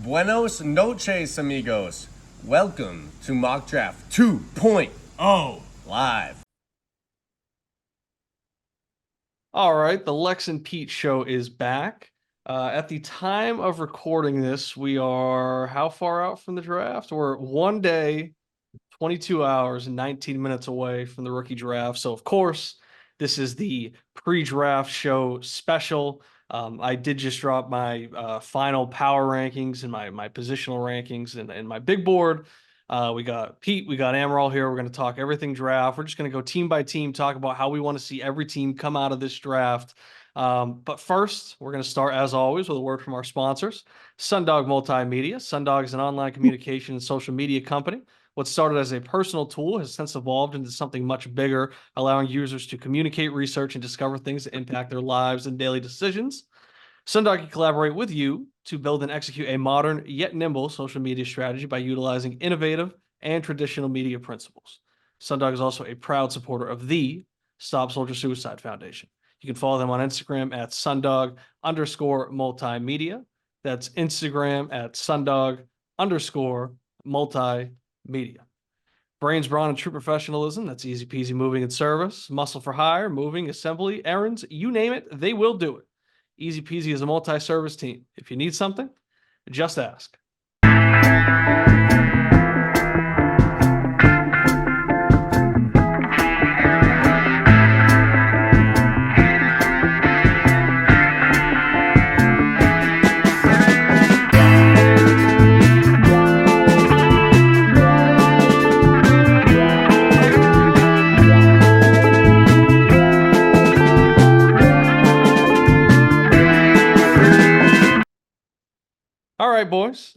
Buenos noches, amigos. Welcome to Mock Draft 2.0 Live. All right, the Lex and Pete show is back. At the time of recording this, we are how far out from the draft? We're 1 day, 22 hours, and 19 minutes away from the rookie draft. So, of course, this is the pre-draft show special. I did just drop my final power rankings and my positional rankings and my big board. We got Pete, we got Amaral here. We're going to talk everything draft. We're just going to go team by team, talk about how we want to see every team come out of this draft. But first, we're going to start, as always, with a word from our sponsors, Sundog Multimedia. Sundog is an online communication and social media company. What started as a personal tool has since evolved into something much bigger, allowing users to communicate, research, and discover things that impact their lives and daily decisions. Sundog can collaborate with you to build and execute a modern yet nimble social media strategy by utilizing innovative and traditional media principles. Sundog is also a proud supporter of the Stop Soldier Suicide Foundation. You can follow them on Instagram at Sundog_multimedia. That's Instagram at Sundog_multimedia. Brains, brawn, and true professionalism. That's easy peasy moving and service. Muscle for hire, moving, assembly, errands, you name it, they will do it. Easy peasy is a multi-service team. If you need something, just ask. All right, boys.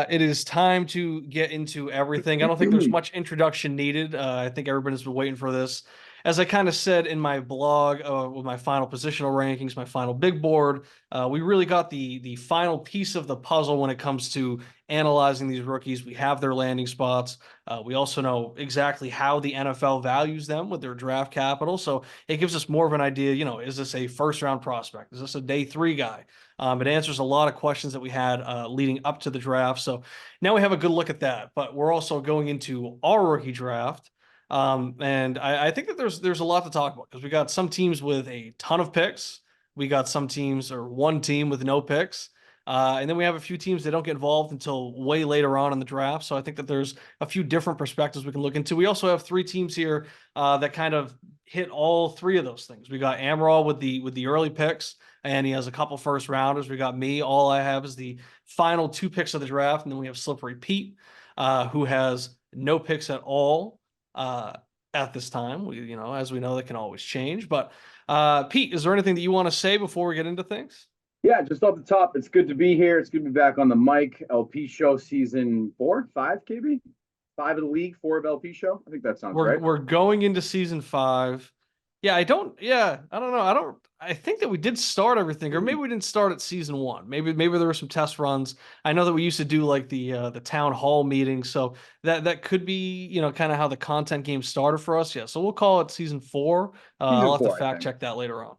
It is time to get into everything. I don't think there's much introduction needed. I think everybody's been waiting for this. As I kind of said in my blog with my final positional rankings, my final big board, we really got the final piece of the puzzle when it comes to analyzing these rookies. We have their landing spots. We also know exactly how the NFL values them with their draft capital. So it gives us more of an idea, is this a first round prospect? Is this a day 3 guy? It answers a lot of questions that we had leading up to the draft. So now we have a good look at that. But we're also going into our rookie draft. And I think that there's a lot to talk about because we got some teams with a ton of picks. We got some teams or one team with no picks. And then we have a few teams that don't get involved until way later on in the draft. So I think that there's a few different perspectives we can look into. We also have 3 teams here that kind of hit all 3 of those things. We got Amaral with the early picks, and he has a couple first rounders. We got me. All I have is the final 2 picks of the draft, and then we have Slippery Pete, who has no picks at all at this time. As we know, that can always change. But Pete, is there anything that you want to say before we get into things? Yeah, just off the top, it's good to be here. It's good to be back on the mic. LP show season 4, 5, KB? 5 of the league, 4 of LP show. I think that sounds right. We're going into season 5. I don't know. I think that we did start everything, or maybe we didn't start at season 1. Maybe there were some test runs. I know that we used to do like the town hall meetings, so that could be, kind of how the content game started for us. Yeah, so we'll call it season 4. I'll have to fact check that later on.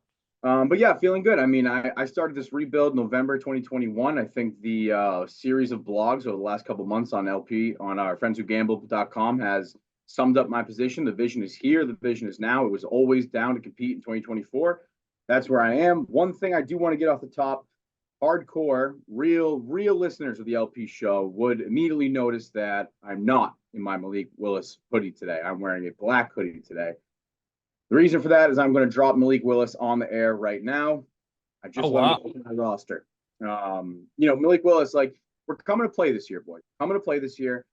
But yeah, feeling good. I mean, I started this rebuild November 2021. I think the series of blogs over the last couple of months on LP on our friendswhogamble.com has summed up my position. The vision is here. The vision is now. It was always down to compete in 2024. That's where I am. One thing I do want to get off the top, hardcore, real listeners of the LP show would immediately notice that I'm not in my Malik Willis hoodie today. I'm wearing a black hoodie today. The reason for that is I'm going to drop Malik Willis on the air right now. I just want to put my roster. Malik Willis, we're coming to play this year, boys. Coming to play this year.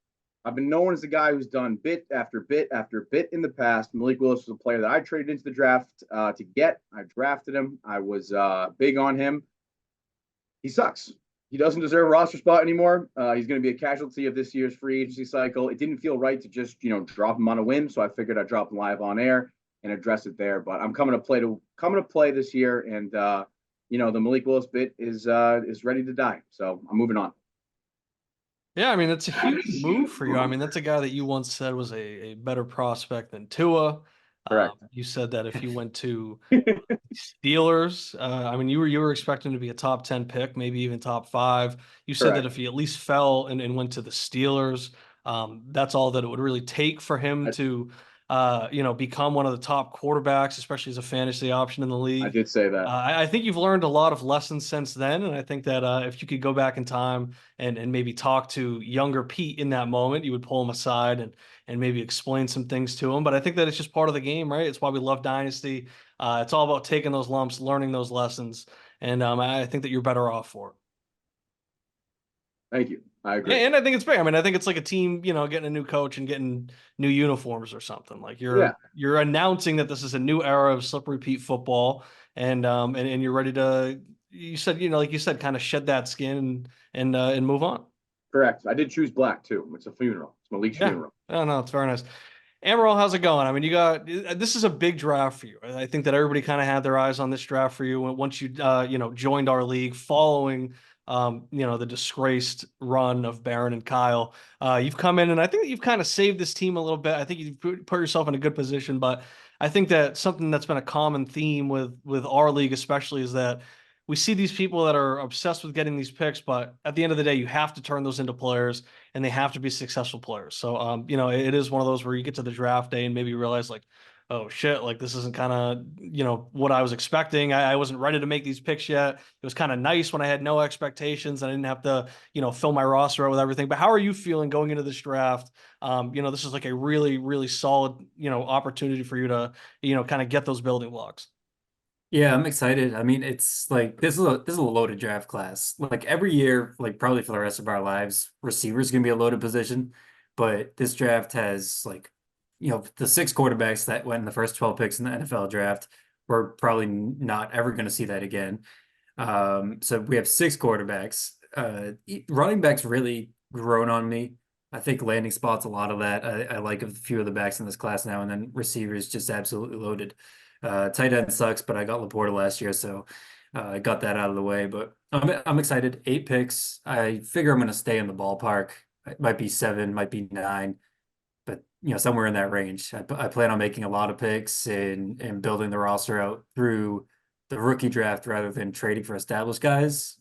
I've been known as the guy who's done bit after bit after bit in the past. Malik Willis was a player that I traded into the draft to get. I drafted him. I was big on him. He sucks. He doesn't deserve a roster spot anymore. He's going to be a casualty of this year's free agency cycle. It didn't feel right to just, drop him on a whim, so I figured I'd drop him live on air and address it there. But I'm coming to play this year, and the Malik Willis bit is ready to die. So I'm moving on. Yeah, I mean, it's a huge move for you. I mean, that's a guy that you once said was a better prospect than Tua. Correct. You said that if you went to Steelers. I mean, you were expecting to be a top 10 pick, maybe even top 5. You said that Correct. if he at least fell and went to the Steelers, that's all that it would really take for him I, to, become one of the top quarterbacks, especially as a fantasy option in the I league. did say that. I think you've learned a lot of lessons since then, and I think that if you could go back in time and maybe talk to younger Pete in that moment, you would pull him aside and maybe explain some things to him. But I think that it's just part of the game, right? It's why we love Dynasty. It's all about taking those lumps, learning those lessons, and I think that you're better off for it. Thank you. I agree. And I think it's fair. I mean, I think it's like a team, getting a new coach and getting new uniforms or something. Like Yeah, you're announcing that this is a new era of slippery Pete football, and you're ready to. You said, like you said, kind of shed that skin and move on. correct. I did choose black too. It's a funeral. It's Malik's Yeah. funeral. Oh no, it's very nice. Amaral, how's it going? I mean, this is a big draft for you. I think that everybody kind of had their eyes on this draft for you once you joined our league following the disgraced run of Barron and Kyle. You've come in and I think that you've kind of saved this team a little bit. I think you've put yourself in a good position, but I think that something that's been a common theme with our league especially is that we see these people that are obsessed with getting these picks, but at the end of the day, you have to turn those into players and they have to be successful players. So, it is one of those where you get to the draft day and maybe you realize like, oh shit, like this isn't kind of, what I was expecting. I wasn't ready to make these picks yet. It was kind of nice when I had no expectations. I didn't have to, fill my roster out with everything. But how are you feeling going into this draft? This is like a really, really solid, opportunity for you to, kind of get those building blocks. Yeah, I'm excited. I mean, it's like this is a loaded draft class. Like every year, like probably for the rest of our lives, receivers gonna be a loaded position. But this draft has like, the 6 quarterbacks that went in the first 12 picks in the NFL draft. We're probably not ever gonna see that again. So we have 6 quarterbacks. Running backs really grown on me. I think landing spots a lot of that. I like a few of the backs in this class now, and then receivers just absolutely loaded. Tight end sucks, but I got Laporta last year, so I got that out of the way. But I'm excited. 8 picks. I figure I'm going to stay in the ballpark. It might be 7, might be 9, but somewhere in that range. I plan on making a lot of picks and building the roster out through the rookie draft rather than trading for established guys.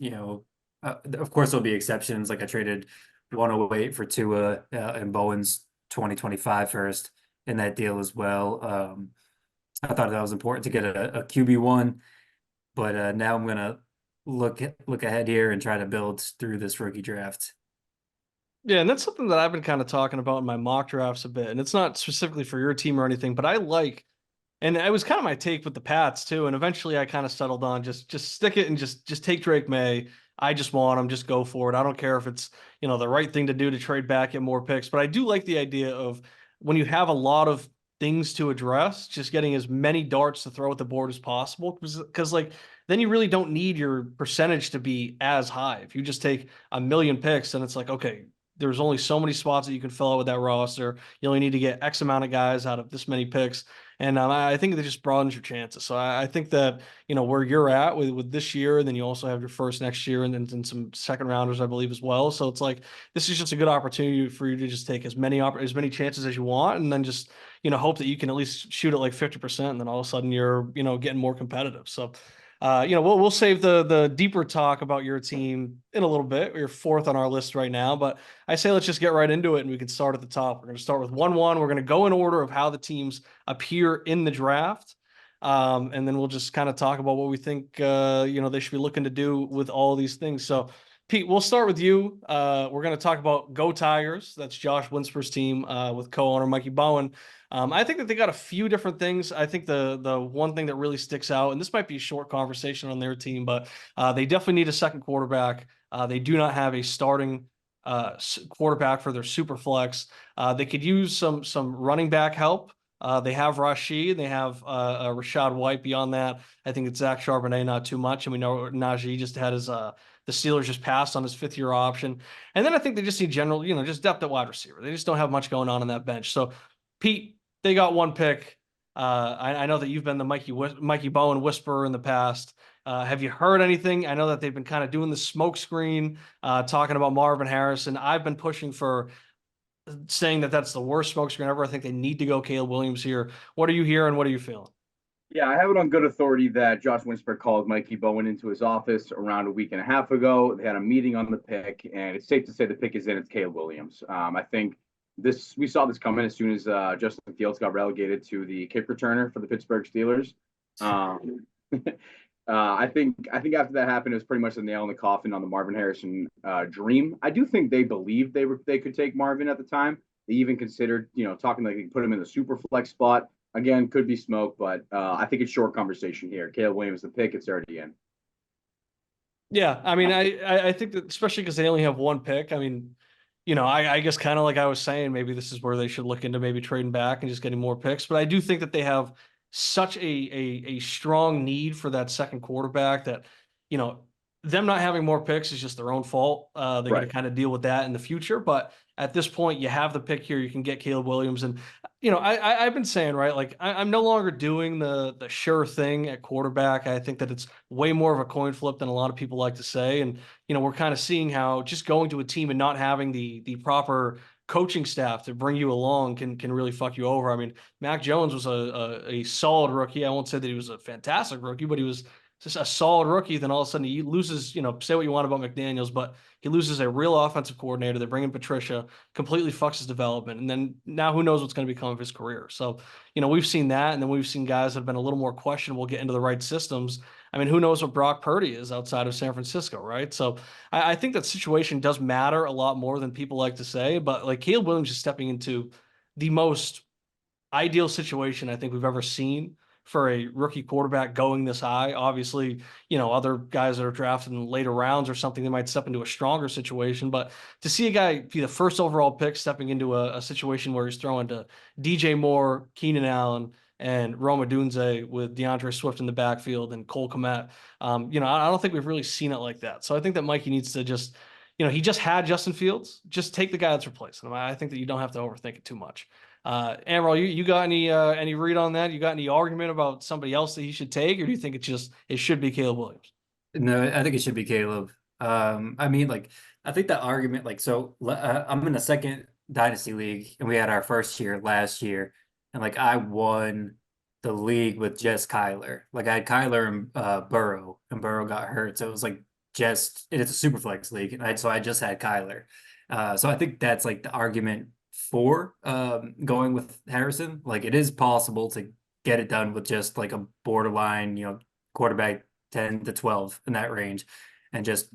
Of course there'll be exceptions. Like I traded 108 for Tua and Bowen's 2025 first in that deal as well. I thought that was important to get a QB1, but now I'm gonna look ahead here and try to build through this rookie draft. Yeah, and that's something that I've been kind of talking about in my mock drafts a bit. And it's not specifically for your team or anything, but and it was kind of my take with the Pats too. And eventually I kind of settled on just stick it and just take Drake May. I just want him, just go for it. I don't care if it's, the right thing to do to trade back, get more picks. But I do like the idea of when you have a lot of things to address, just getting as many darts to throw at the board as possible. Because like then you really don't need your percentage to be as high. If you just take a million picks, then it's like, okay, there's only so many spots that you can fill out with that roster. You only need to get X amount of guys out of this many picks. And I think that just broadens your chances. So I think that, where you're at with this year, and then you also have your first next year and then some second rounders, I believe, as well. So it's like, this is just a good opportunity for you to just take as many chances as you want. And then just, hope that you can at least shoot at like 50%. And then all of a sudden you're, getting more competitive. So we'll save the deeper talk about your team in a little bit. You're fourth on our list right now, but I say let's just get right into it and we can start at the top. We're going to start with 1-1. We're going to go in order of how the teams appear in the draft. And then we'll just kind of talk about what we think they should be looking to do with all these things. So Pete, we'll start with you. We're going to talk about Go Tigers. That's Josh Winsper's team with co-owner Mikey Bowen. I think that they got a few different things. I think the one thing that really sticks out, and this might be a short conversation on their team, but they definitely need a second quarterback. They do not have a starting quarterback for their super flex. They could use some running back help. They have Rashid, they have Rashad White. Beyond that, I think it's Zach Charbonnet, not too much. And we know Najee just had the Steelers just passed on his 5th-year option. And then I think they just need general, just depth at wide receiver. They just don't have much going on in that bench. So, Pete, they got one pick. I know that you've been the Mikey Bowen whisperer in the past. Have you heard anything? I know that they've been kind of doing the smoke screen, talking about Marvin Harrison. I've been pushing for saying that that's the worst smoke screen ever. I think they need to go Caleb Williams here. What are you hearing? What are you feeling? Yeah, I have it on good authority that Josh Winsberg called Mikey Bowen into his office around a week and a half ago. They had a meeting on the pick, and it's safe to say the pick is in. It's Caleb Williams. I think we saw this coming as soon as Justin Fields got relegated to the kick returner for the Pittsburgh Steelers. I think after that happened, it was pretty much the nail in the coffin on the Marvin Harrison dream. I do think they believed they could take Marvin at the time. They even considered, talking like they could put him in the super flex spot. Again, could be smoke, but I think it's short conversation here. Caleb Williams, the pick, it's already in. Yeah, I mean, I think that especially because they only have one pick. I mean, I guess kind of like I was saying, maybe this is where they should look into maybe trading back and just getting more picks. But I do think that they have such a strong need for that second quarterback that, them not having more picks is just their own fault. They're going to kind of deal with that in the future. But at this point, you have the pick here. You can get Caleb Williams. And, I've been saying, right, like I'm no longer doing the sure thing at quarterback. I think that it's way more of a coin flip than a lot of people like to say. And, we're kind of seeing how just going to a team and not having the proper coaching staff to bring you along can really fuck you over. I mean, Mac Jones was a solid rookie. I won't say that he was a fantastic rookie, but he was just a solid rookie. Then all of a sudden he loses, say what you want about McDaniels, but he loses a real offensive coordinator. They bring in Patricia, completely fucks his development. And then now who knows what's going to become of his career. So, we've seen that. And then we've seen guys that have been a little more questionable get into the right systems. I mean, who knows what Brock Purdy is outside of San Francisco, right? So I think that situation does matter a lot more than people like to say. But like Caleb Williams is stepping into the most ideal situation I think we've ever seen for a rookie quarterback going this high. Obviously, other guys that are drafted in later rounds or something, they might step into a stronger situation. But to see a guy be the first overall pick stepping into a situation where he's throwing to DJ Moore, Keenan Allen, and Roma Dunze with DeAndre Swift in the backfield and Cole Kmet, I don't think we've really seen it like that. So I think that Mikey needs to just, he just had Justin Fields. Just take the guy that's replacing him. I think that you don't have to overthink it too much. Amaral, you got any read on that? You got any argument about somebody else that he should take, or do you think it should be Caleb Williams? No, I think it should be Caleb. I mean, like, I think the argument, like, so I'm in the second dynasty league, and we had our first year last year, and like I won the league with just Kyler. Like I had Kyler and Burrow, and Burrow got hurt, so it was like it's a super flex league, and so I just had Kyler. So I think that's like the argument for going with Harrison. Like it is possible to get it done with just like a borderline, quarterback 10 to 12 in that range, and just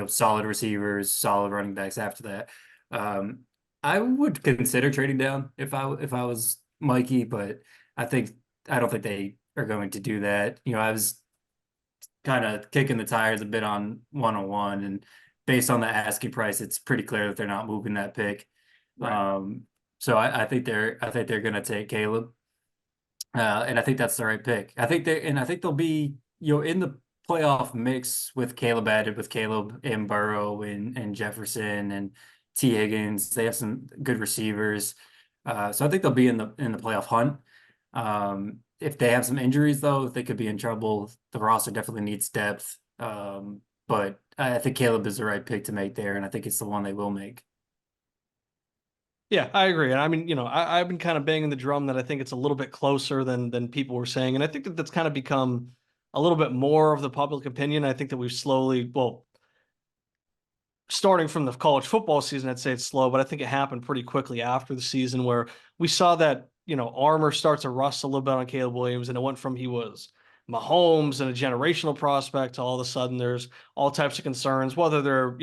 solid receivers, solid running backs after that. I would consider trading down if I was Mikey, but I don't think they are going to do that. I was kind of kicking the tires a bit on 101, and based on the asking price, it's pretty clear that they're not moving that pick. Right. So I think they're gonna take Caleb, and I think that's the right pick. I think they'll be in the playoff mix with Caleb added, with Caleb and Burrow and Jefferson and T Higgins. They have some good receivers, so I think they'll be in the playoff hunt. If they have some injuries though, they could be in trouble. The roster definitely needs depth, but I think Caleb is the right pick to make there, and I think it's the one they will make. Yeah, I agree. And I mean, I've been kind of banging the drum that I think it's a little bit closer than people were saying. And I think that that's kind of become a little bit more of the public opinion. I think that we've slowly, well, starting from the college football season, I'd say it's slow, but I think it happened pretty quickly after the season where we saw that, armor start to rust a little bit on Caleb Williams. And it went from he was Mahomes and a generational prospect to all of a sudden there's all types of concerns, whether they're,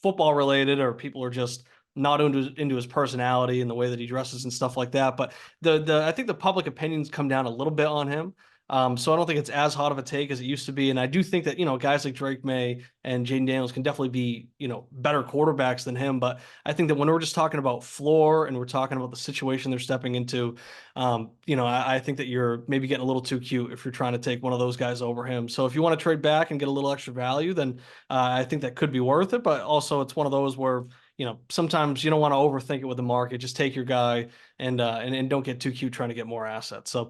football related or people are just not into his personality and the way that he dresses and stuff like that. But I think the public opinions come down a little bit on him. So I don't think it's as hot of a take as it used to be. And I do think that, guys like Drake May and Jaden Daniels can definitely be, better quarterbacks than him. But I think that when we're just talking about floor and we're talking about the situation they're stepping into, I think that you're maybe getting a little too cute if you're trying to take one of those guys over him. So if you want to trade back and get a little extra value, then I think that could be worth it. But also it's one of those where, sometimes you don't want to overthink it with the market. Just take your guy and don't get too cute trying to get more assets. So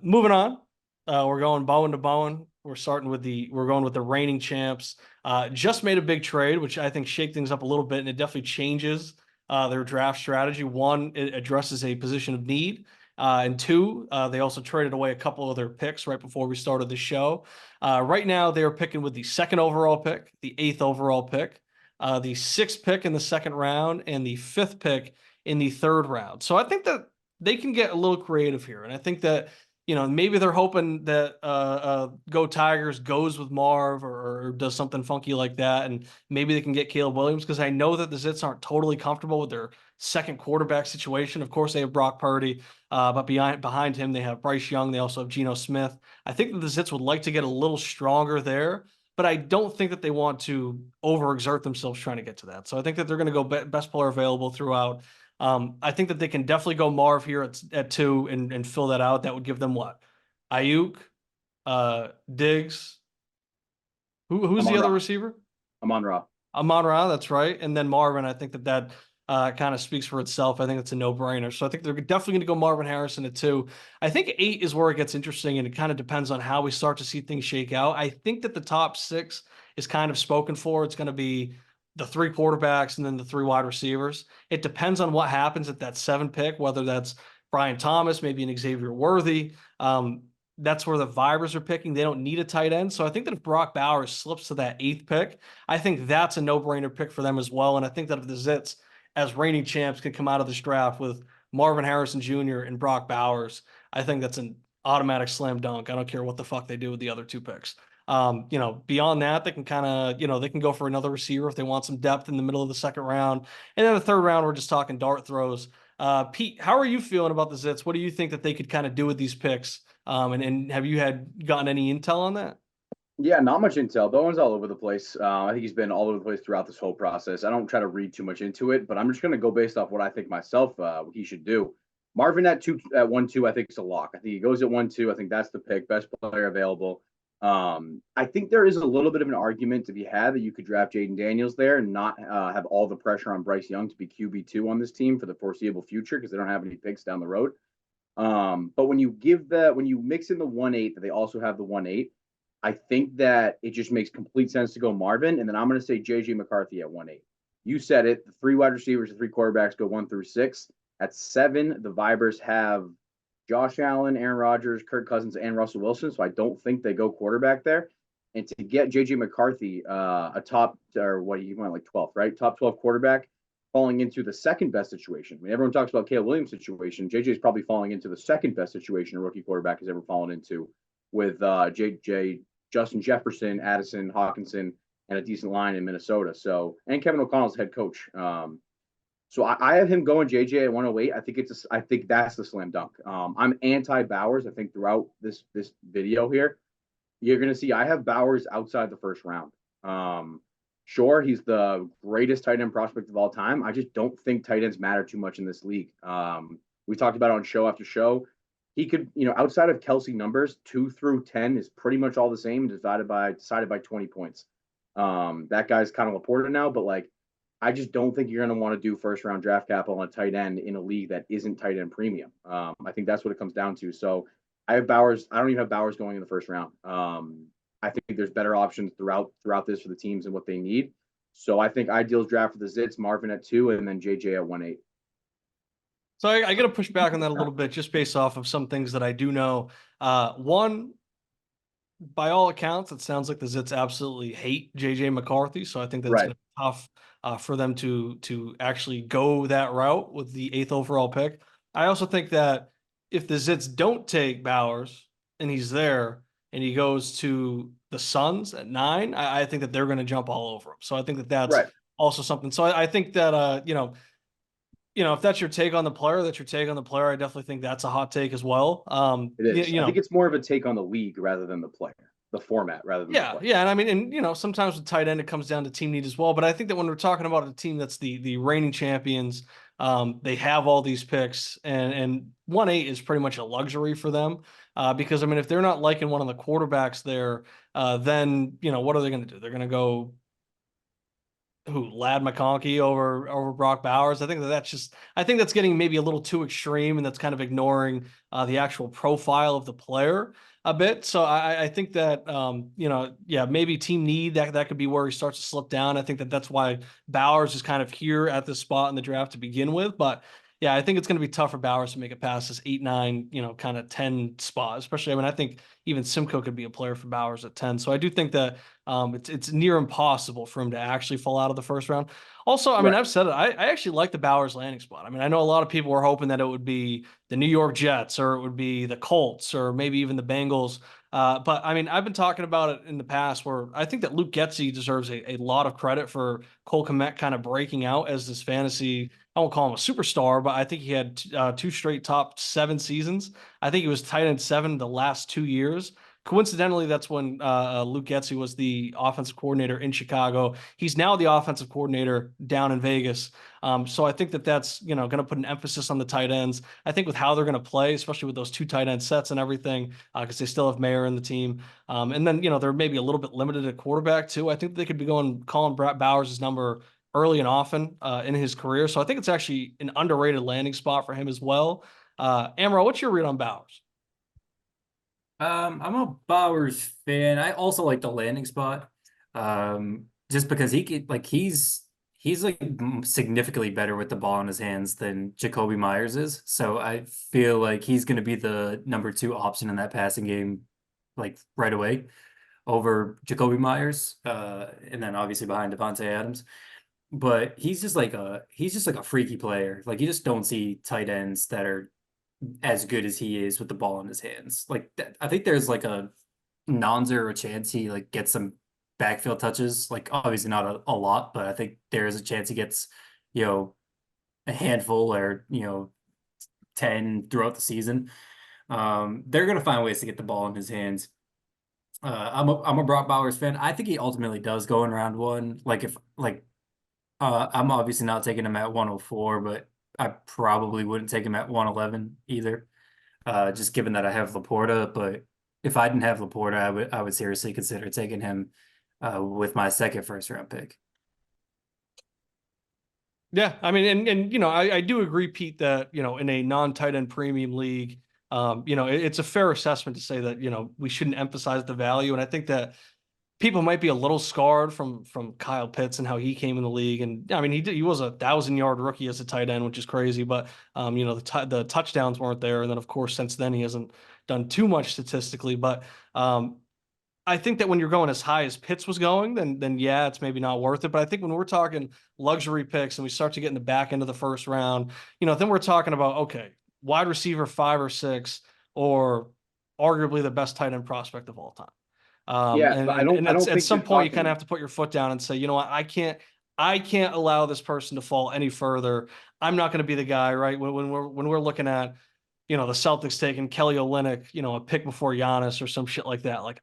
moving on, we're going Bowen to Bowen. We're going with the reigning champs. Just made a big trade, which I think shake things up a little bit, and it definitely changes their draft strategy. One, it addresses a position of need, And 2, they also traded away a couple of their picks right before we started the show. Right now, they are picking with the 2nd overall pick, the 8th overall pick, the 6th pick in the 2nd round, and the 5th pick in the 3rd round. So I think that they can get a little creative here. And I think that, maybe they're hoping that Go Tigers goes with Marv or does something funky like that. And maybe they can get Caleb Williams, because I know that the Zits aren't totally comfortable with their second quarterback situation. Of course, they have Brock Purdy, but behind him, they have Bryce Young. They also have Geno Smith. I think that the Zits would like to get a little stronger there, but I don't think that they want to overexert themselves trying to get to that. So I think that they're going to go best player available throughout. I think that they can definitely go Marv here at 2 and fill that out. That would give them what? Ayuk, Diggs. Who's the other receiver? Amon-Ra. Amon-Ra, that's right. And then Marvin, I think that kind of speaks for itself. I think it's a no-brainer. So I think they're definitely going to go Marvin Harrison at 2. I think 8 is where it gets interesting, and it kind of depends on how we start to see things shake out. I think that the top 6 is kind of spoken for. It's going to be the 3 quarterbacks and then the 3 wide receivers. It depends on what happens at that 7 pick, whether that's Brian Thomas, maybe an Xavier Worthy. That's where the Vibers are picking. They don't need a tight end. So I think that if Brock Bowers slips to that 8th pick, I think that's a no-brainer pick for them as well. And I think that if the Zits, as reigning champs, can come out of this draft with Marvin Harrison Jr. and Brock Bowers, I think that's an automatic slam dunk. I don't care what the fuck they do with the other 2 picks. Beyond that, they can kind of, they can go for another receiver if they want some depth in the middle of the 2nd round. And then the 3rd round, we're just talking dart throws. Pete, how are you feeling about the Zits? What do you think that they could kind of do with these picks? And have you gotten any intel on that? Yeah, not much intel. Bowen's all over the place. I think he's been all over the place throughout this whole process. I don't try to read too much into it, but I'm just going to go based off what I think myself he should do. Marvin at 1-2, I think is a lock. I think he goes at 1-2. I think that's the pick, best player available. I think there is a little bit of an argument to be had that you could draft Jaden Daniels there and not have all the pressure on Bryce Young to be QB2 on this team for the foreseeable future, because they don't have any picks down the road. But when you mix in the 1-8, that they also have the 1-8, I think that it just makes complete sense to go Marvin. And then I'm going to say JJ McCarthy at 1-8. You said it. The 3 wide receivers, the 3 quarterbacks go 1 through 6. At 7, the Vibers have Josh Allen, Aaron Rodgers, Kirk Cousins, and Russell Wilson. So I don't think they go quarterback there. And to get JJ McCarthy, a top, or what you went like 12th, right? Top 12 quarterback, falling into the 2nd best situation. When everyone talks about Caleb Williams' situation, JJ is probably falling into the 2nd best situation a rookie quarterback has ever fallen into, with JJ, Justin Jefferson, Addison, Hawkinson, and a decent line in Minnesota. So, and Kevin O'Connell's head coach. So I have him going JJ at 108. I think that's the slam dunk. I'm anti Bowers. I think throughout this video here, you're going to see I have Bowers outside the 1st round. Sure, he's the greatest tight end prospect of all time. I just don't think tight ends matter too much in this league. We talked about it on show after show. He could, outside of Kelsey numbers, 2 through 10 is pretty much all the same, decided by 20 points. That guy's kind of Laporta now, but I just don't think you're going to want to do 1st round draft capital on a tight end in a league that isn't tight end premium. I think that's what it comes down to. So I have Bowers. I don't even have Bowers going in the 1st round. I think there's better options throughout this for the teams and what they need. So I think ideal draft for the Zits, Marvin at 2, and then JJ at 1-8. So I got to push back on that a little bit, just based off of some things that I do know. One, by all accounts, it sounds like the Zits absolutely hate JJ McCarthy. So I think that's going to be tough for them to actually go that route with the 8th overall pick. I also think that if the Zits don't take Bowers and he's there and he goes to the Suns at 9, I think that they're going to jump all over him. So I think that that's also something. So I think that, if that's your take on the player, that's your take on the player. I definitely think that's a hot take as well. It is. I think it's more of a take on the league rather than the player, the format rather than the player. Yeah. And I mean, sometimes with tight end, it comes down to team need as well. But I think that when we're talking about a team that's the reigning champions, they have all these picks, and 1-8 is pretty much a luxury for them. Because if they're not liking one of the quarterbacks there, then what are they going to do? They're going to go Lad McConkey over Brock Bowers. I think that's getting maybe a little too extreme, and that's kind of ignoring the actual profile of the player a bit. So I think that maybe team need that could be where he starts to slip down. I think that's why Bowers is kind of here at this spot in the draft to begin with. But yeah, I think it's going to be tough for Bowers to make it past this 8, 9, kind of 10 spot, especially. I mean, I think even Simcoe could be a player for Bowers at 10. So I do think that it's near impossible for him to actually fall out of the first round. Also, I mean, Right. I've said it. I actually like the Bowers landing spot. I mean, I know a lot of people were hoping that it would be the New York Jets or it would be the Colts or maybe even the Bengals. But I mean, I've been talking about it in the past where I think that Luke Getsy deserves a lot of credit for Cole Kmet kind of breaking out as this fantasy. I won't call him a superstar, but I think he had 2 straight top 7 seasons. I think he was tight end 7 the last 2 years. Coincidentally, that's when Luke Getsy was the offensive coordinator in Chicago. He's now the offensive coordinator down in Vegas. So I think that that's going to put an emphasis on the tight ends. I think with how they're going to play, especially with those 2 tight end sets and everything, because they still have Mayer in the team. And then they're maybe a little bit limited at quarterback too. I think they could be calling Brett Bowers' number early and often in his career. So I think it's actually an underrated landing spot for him as well. Amaral, what's your read on Bowers? I'm a Bowers fan. I also like the landing spot. Just because he's like significantly better with the ball in his hands than Jacoby Myers is. So I feel like he's going to be the number 2 option in that passing game, like right away over Jacoby Myers. And then obviously behind Devontae Adams. But he's just like a freaky player. Like you just don't see tight ends that are as good as he is with the ball in his hands. Like I think there's like a non-zero chance he like gets some backfield touches. Like obviously not a lot, but I think there is a chance he gets, a handful or 10 throughout the season. They're gonna find ways to get the ball in his hands. I'm a Brock Bowers fan. I think he ultimately does go in round 1. Like if like I'm obviously not taking him at 104, but I probably wouldn't take him at 111 either. Just given that I have Laporta, but if I didn't have Laporta, I would seriously consider taking him with my second first round pick. Yeah, I mean, and I do agree, Pete, that in a non-tight end premium league, it's a fair assessment to say that we shouldn't emphasize the value, and I think that people might be a little scarred from Kyle Pitts and how he came in the league, and I mean he was a 1,000-yard rookie as a tight end, which is crazy, but the touchdowns weren't there, and then of course since then he hasn't done too much statistically, but I think that when you're going as high as Pitts was going, then yeah, it's maybe not worth it. But I think when we're talking luxury picks and we start to get in the back end of the first round, then we're talking about, okay, wide receiver 5 or 6, or arguably the best tight end prospect of all time. Yeah, And but and I it's, don't at think some you're point you kind of talking. have to put your foot down and say, you know what, I can't allow this person to fall any further. I'm not going to be the guy, right? When we're looking at, the Celtics taking Kelly Olynyk, a pick before Giannis or some shit like that. Like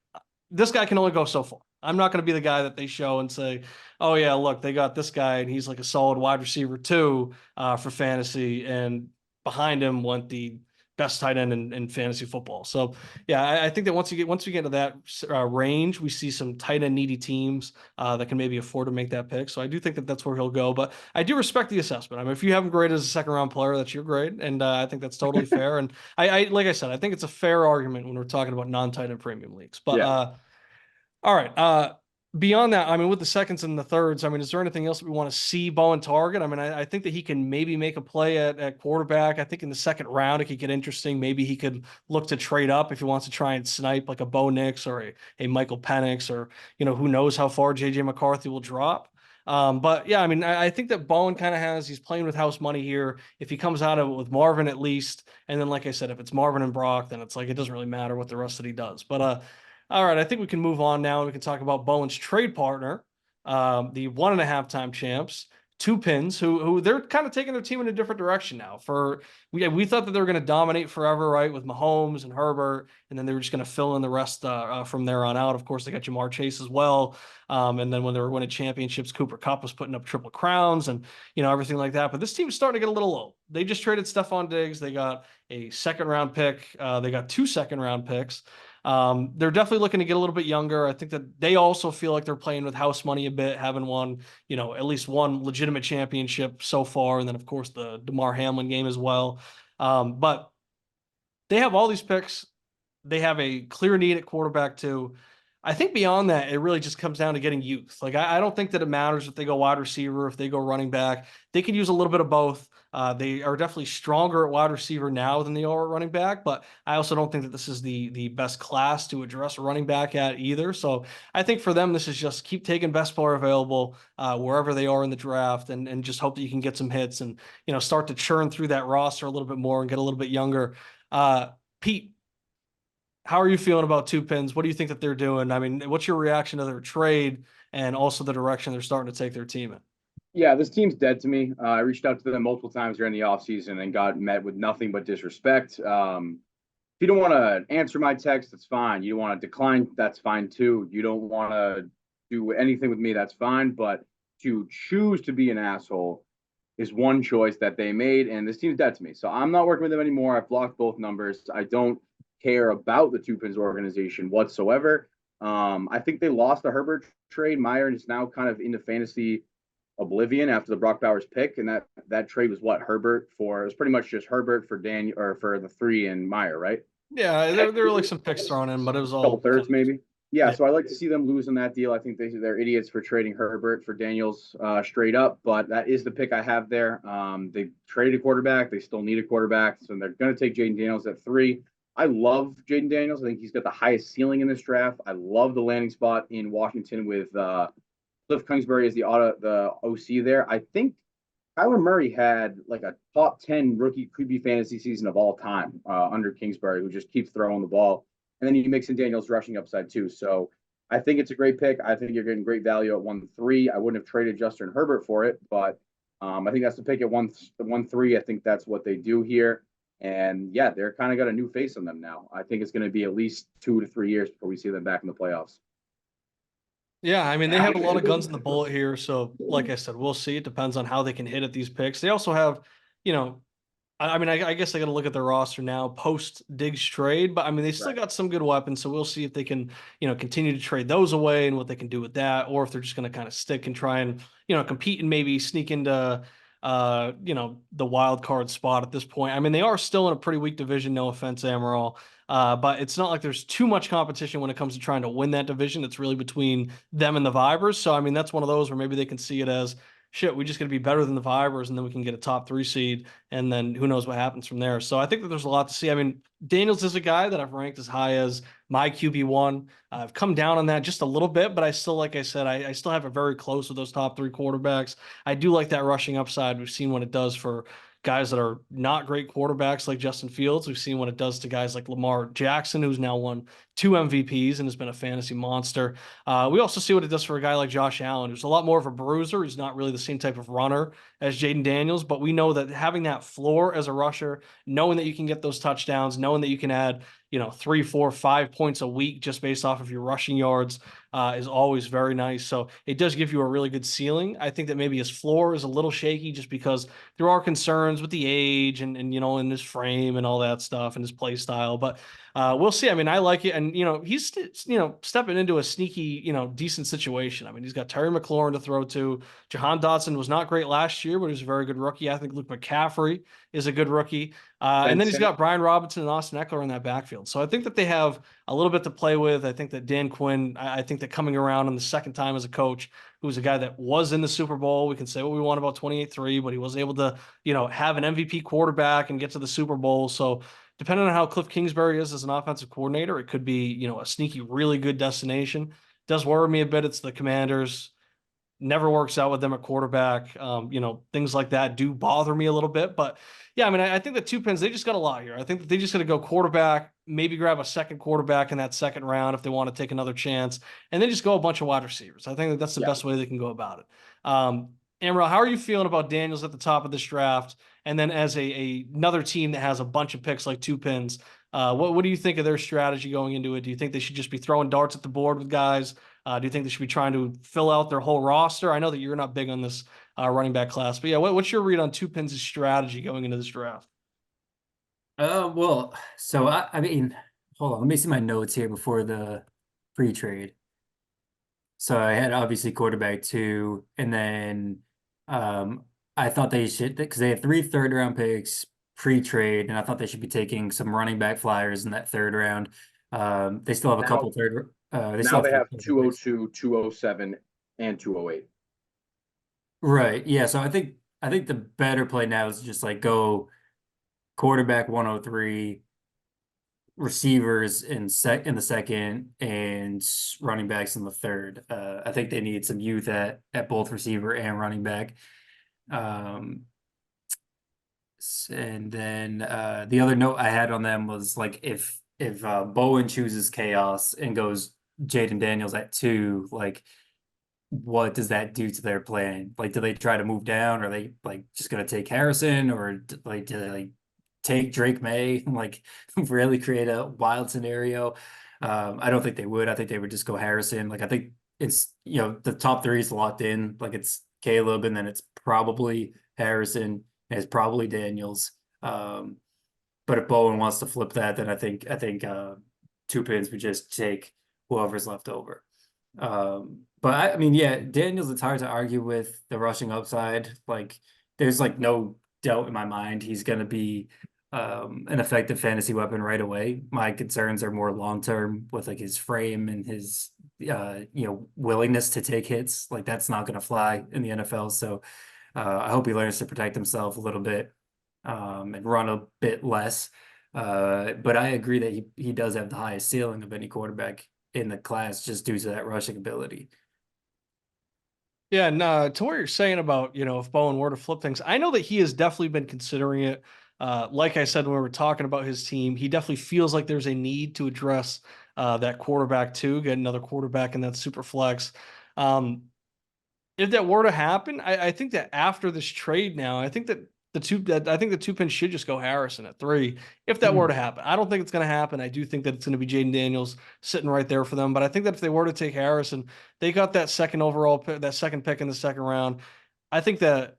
this guy can only go so far. I'm not going to be the guy that they show and say, oh yeah, look, they got this guy and he's like a solid wide receiver too for fantasy, and behind him went the best tight end in fantasy football. So yeah, I think that once we get into that range, we see some tight end needy teams that can maybe afford to make that pick. So I do think that that's where he'll go. But I do respect the assessment. I mean, if you have him graded as a second round player, that's your grade, and I think that's totally fair. And I like I said, I think it's a fair argument when we're talking about non tight end premium leagues. But Yeah. all right. Beyond that, I mean, with the seconds and the thirds, I mean, is there anything else that we want to see Bowen target? I mean, I think that he can maybe make a play at quarterback. I think in the second round, it could get interesting. Maybe he could look to trade up if he wants to try and snipe like a Bo Nix or a Michael Penix, or, who knows how far JJ McCarthy will drop. But yeah, I mean, I think that Bowen kind of he's playing with house money here. If he comes out of it with Marvin at least, and then like I said, if it's Marvin and Brock, then it's like it doesn't really matter what the rest of he does. But all right, I think we can move on now. We can talk about Bowen's trade partner, the 1.5-time champs, Two Pins, who they're kind of taking their team in a different direction now. We thought that they were going to dominate forever, right, with Mahomes and Herbert, and then they were just going to fill in the rest from there on out. Of course, they got Jamar Chase as well, and then when they were winning championships, Cooper Kupp was putting up triple crowns and everything like that. But this team is starting to get a little low. They just traded Stephon Diggs. They got a second-round pick. They got 2 second-round picks. They're definitely looking to get a little bit younger. I think that they also feel like they're playing with house money a bit, having won, at least one legitimate championship so far. And then, of course, the DeMar Hamlin game as well. But they have all these picks. They have a clear need at quarterback too. I think beyond that, it really just comes down to getting youth. Like I don't think that it matters if they go wide receiver, if they go running back. They can use a little bit of both. They are definitely stronger at wide receiver now than they are at running back, but I also don't think that this is the best class to address a running back at either. So I think for them, this is just keep taking best player available wherever they are in the draft, and just hope that you can get some hits and start to churn through that roster a little bit more and get a little bit younger. Pete, how are you feeling about Two Pins? What do you think that they're doing? I mean, what's your reaction to their trade and also the direction they're starting to take their team in? Yeah, this team's dead to me. I reached out to them multiple times during the offseason and got met with nothing but disrespect. If you don't want to answer my text, that's fine. You don't want to decline, that's fine too. You don't want to do anything with me, that's fine. But to choose to be an asshole is one choice that they made, and this team's dead to me. So I'm not working with them anymore. I've blocked both numbers. I don't care about the Two Pins organization whatsoever. I think they lost the Herbert trade. Meyer is now kind of into fantasy oblivion after the Brock Bowers pick, and that trade was what Herbert for. It was pretty much just Herbert for Daniel or for the 3 and Meyer, right? Yeah, there were like some picks thrown in, but it was A couple all thirds maybe. Yeah, Yeah. so I like to see them losing that deal. I think they're idiots for trading Herbert for Daniels straight up, but that is the pick I have there. They traded a quarterback. They still need a quarterback, so they're going to take Jaden Daniels at 3. I love Jaden Daniels. I think he's got the highest ceiling in this draft. I love the landing spot in Washington with Cliff Kingsbury as the OC there. I think Kyler Murray had like a top 10 rookie QB fantasy season of all time under Kingsbury, who just keeps throwing the ball. And then you mix in Daniels rushing upside too. So I think it's a great pick. I think you're getting great value at 1-3. I wouldn't have traded Justin Herbert for it, but I think that's the pick at 1-3. I think that's what they do here. And yeah, they're kind of got a new face on them now. I think it's going to be at least 2 to 3 years before we see them back in the playoffs. Yeah, I mean, they have a lot of guns in the bullet here. So, like I said, we'll see. It depends on how they can hit at these picks. They also have, you know, I guess I got to look at their roster now post Diggs trade, but I mean, they still Right. got some good weapons. So we'll see if they can, continue to trade those away and what they can do with that, or if they're just going to kind of stick and try and, compete and maybe sneak into, the wild card spot at this point. I mean, they are still in a pretty weak division. No offense, Amaral. But it's not like there's too much competition when it comes to trying to win that division. It's really between them and the Vibers. So, I mean, that's one of those where maybe they can see it as, shit, we just got to be better than the Vibers, and then we can get a top 3 seed, and then who knows what happens from there. So I think that there's a lot to see. I mean, Daniels is a guy that I've ranked as high as my QB1. I've come down on that just a little bit, but I still, like I said, I still have it very close with those top 3 quarterbacks. I do like that rushing upside. We've seen what it does for guys that are not great quarterbacks like Justin Fields. We've seen what it does to guys like Lamar Jackson, who's now won 2 MVPs and has been a fantasy monster. We also see what it does for a guy like Josh Allen, who's a lot more of a bruiser. He's not really the same type of runner as Jaden Daniels, but we know that having that floor as a rusher, knowing that you can get those touchdowns, knowing that you can add, 3, 4, 5 points a week just based off of your rushing yards, is always very nice. So it does give you a really good ceiling. I think that maybe his floor is a little shaky just because there are concerns with the age and in his frame and all that stuff and his play style. But we'll see. I mean, I like it. And, he's, stepping into a sneaky, decent situation. I mean, he's got Terry McLaurin to throw to. Jahan Dotson was not great last year, but he was a very good rookie. I think Luke McCaffrey is a good rookie. And then he's got Brian Robinson and Austin Eckler in that backfield. So I think that they have a little bit to play with. I think that Dan Quinn, I think that coming around on the second time as a coach, who's a guy that was in the Super Bowl, we can say what we want about 28-3, but he was able to, have an MVP quarterback and get to the Super Bowl. So depending on how Cliff Kingsbury is as an offensive coordinator, it could be, a sneaky, really good destination. Does worry me a bit. It's the Commanders. Never works out with them at quarterback. Things like that do bother me a little bit. But yeah, I mean, I think the Two Pins, they just got a lot here. I think that they just got to go quarterback, maybe grab a second quarterback in that second round if they want to take another chance, and then just go a bunch of wide receivers. I think that that's the best way they can go about it. Amaral, how are you feeling about Daniels at the top of this draft? And then as another team that has a bunch of picks like Two Pins, what do you think of their strategy going into it? Do you think they should just be throwing darts at the board with guys? Do you think they should be trying to fill out their whole roster? I know that you're not big on this running back class, but yeah, what's your read on Two Pins' strategy going into this draft? Well, so I mean, hold on, let me see my notes here before the pre-trade. So I had obviously quarterback 2, and then I thought they should, because they had 3 third-round picks pre-trade, and I thought they should be taking some running back flyers in that 3rd round. They still have a couple third. They Now still they have have three quarterbacks. 202, 207, and 208. Right. Yeah. So I think the better play now is just like go quarterback 103, receivers in the second, and running backs in the third. I think they need some youth at both receiver and running back. Um, and then the other note I had on them was like if Bowen chooses chaos and goes Jaden Daniels at 2, like what does that do to their plan? Like, do they try to move down? Or are they like just gonna take Harrison, or like do they like take Drake May and like really create a wild scenario? I don't think they would. I think they would just go Harrison. Like, I think it's the top three is locked in. Like, it's Caleb, and then it's probably Harrison, and it's probably Daniels. Um, but if Bowen wants to flip that, then I think two pins would just take whoever's left over. But I mean, yeah, Daniels, it's hard to argue with the rushing upside. Like, there's like no doubt in my mind he's going to be an effective fantasy weapon right away. My concerns are more long term with like his frame and his willingness to take hits. Like, that's not going to fly in the NFL. So I hope he learns to protect himself a little bit and run a bit less. But I agree that he does have the highest ceiling of any quarterback in the class just due to that rushing ability. Yeah, and to what you're saying about, if Bowen were to flip things, I know that he has definitely been considering it. Like I said, when we were talking about his team, he definitely feels like there's a need to address that quarterback too, get another quarterback in that super flex. Um, if that were to happen, I think that after this trade now, I think the two pin should just go Harrison at 3 if that were to happen. I don't think it's going to happen. I do think that it's going to be Jaden Daniels sitting right there for them. But I think that if they were to take Harrison, they got that second overall pick, that second pick in the second round. I think that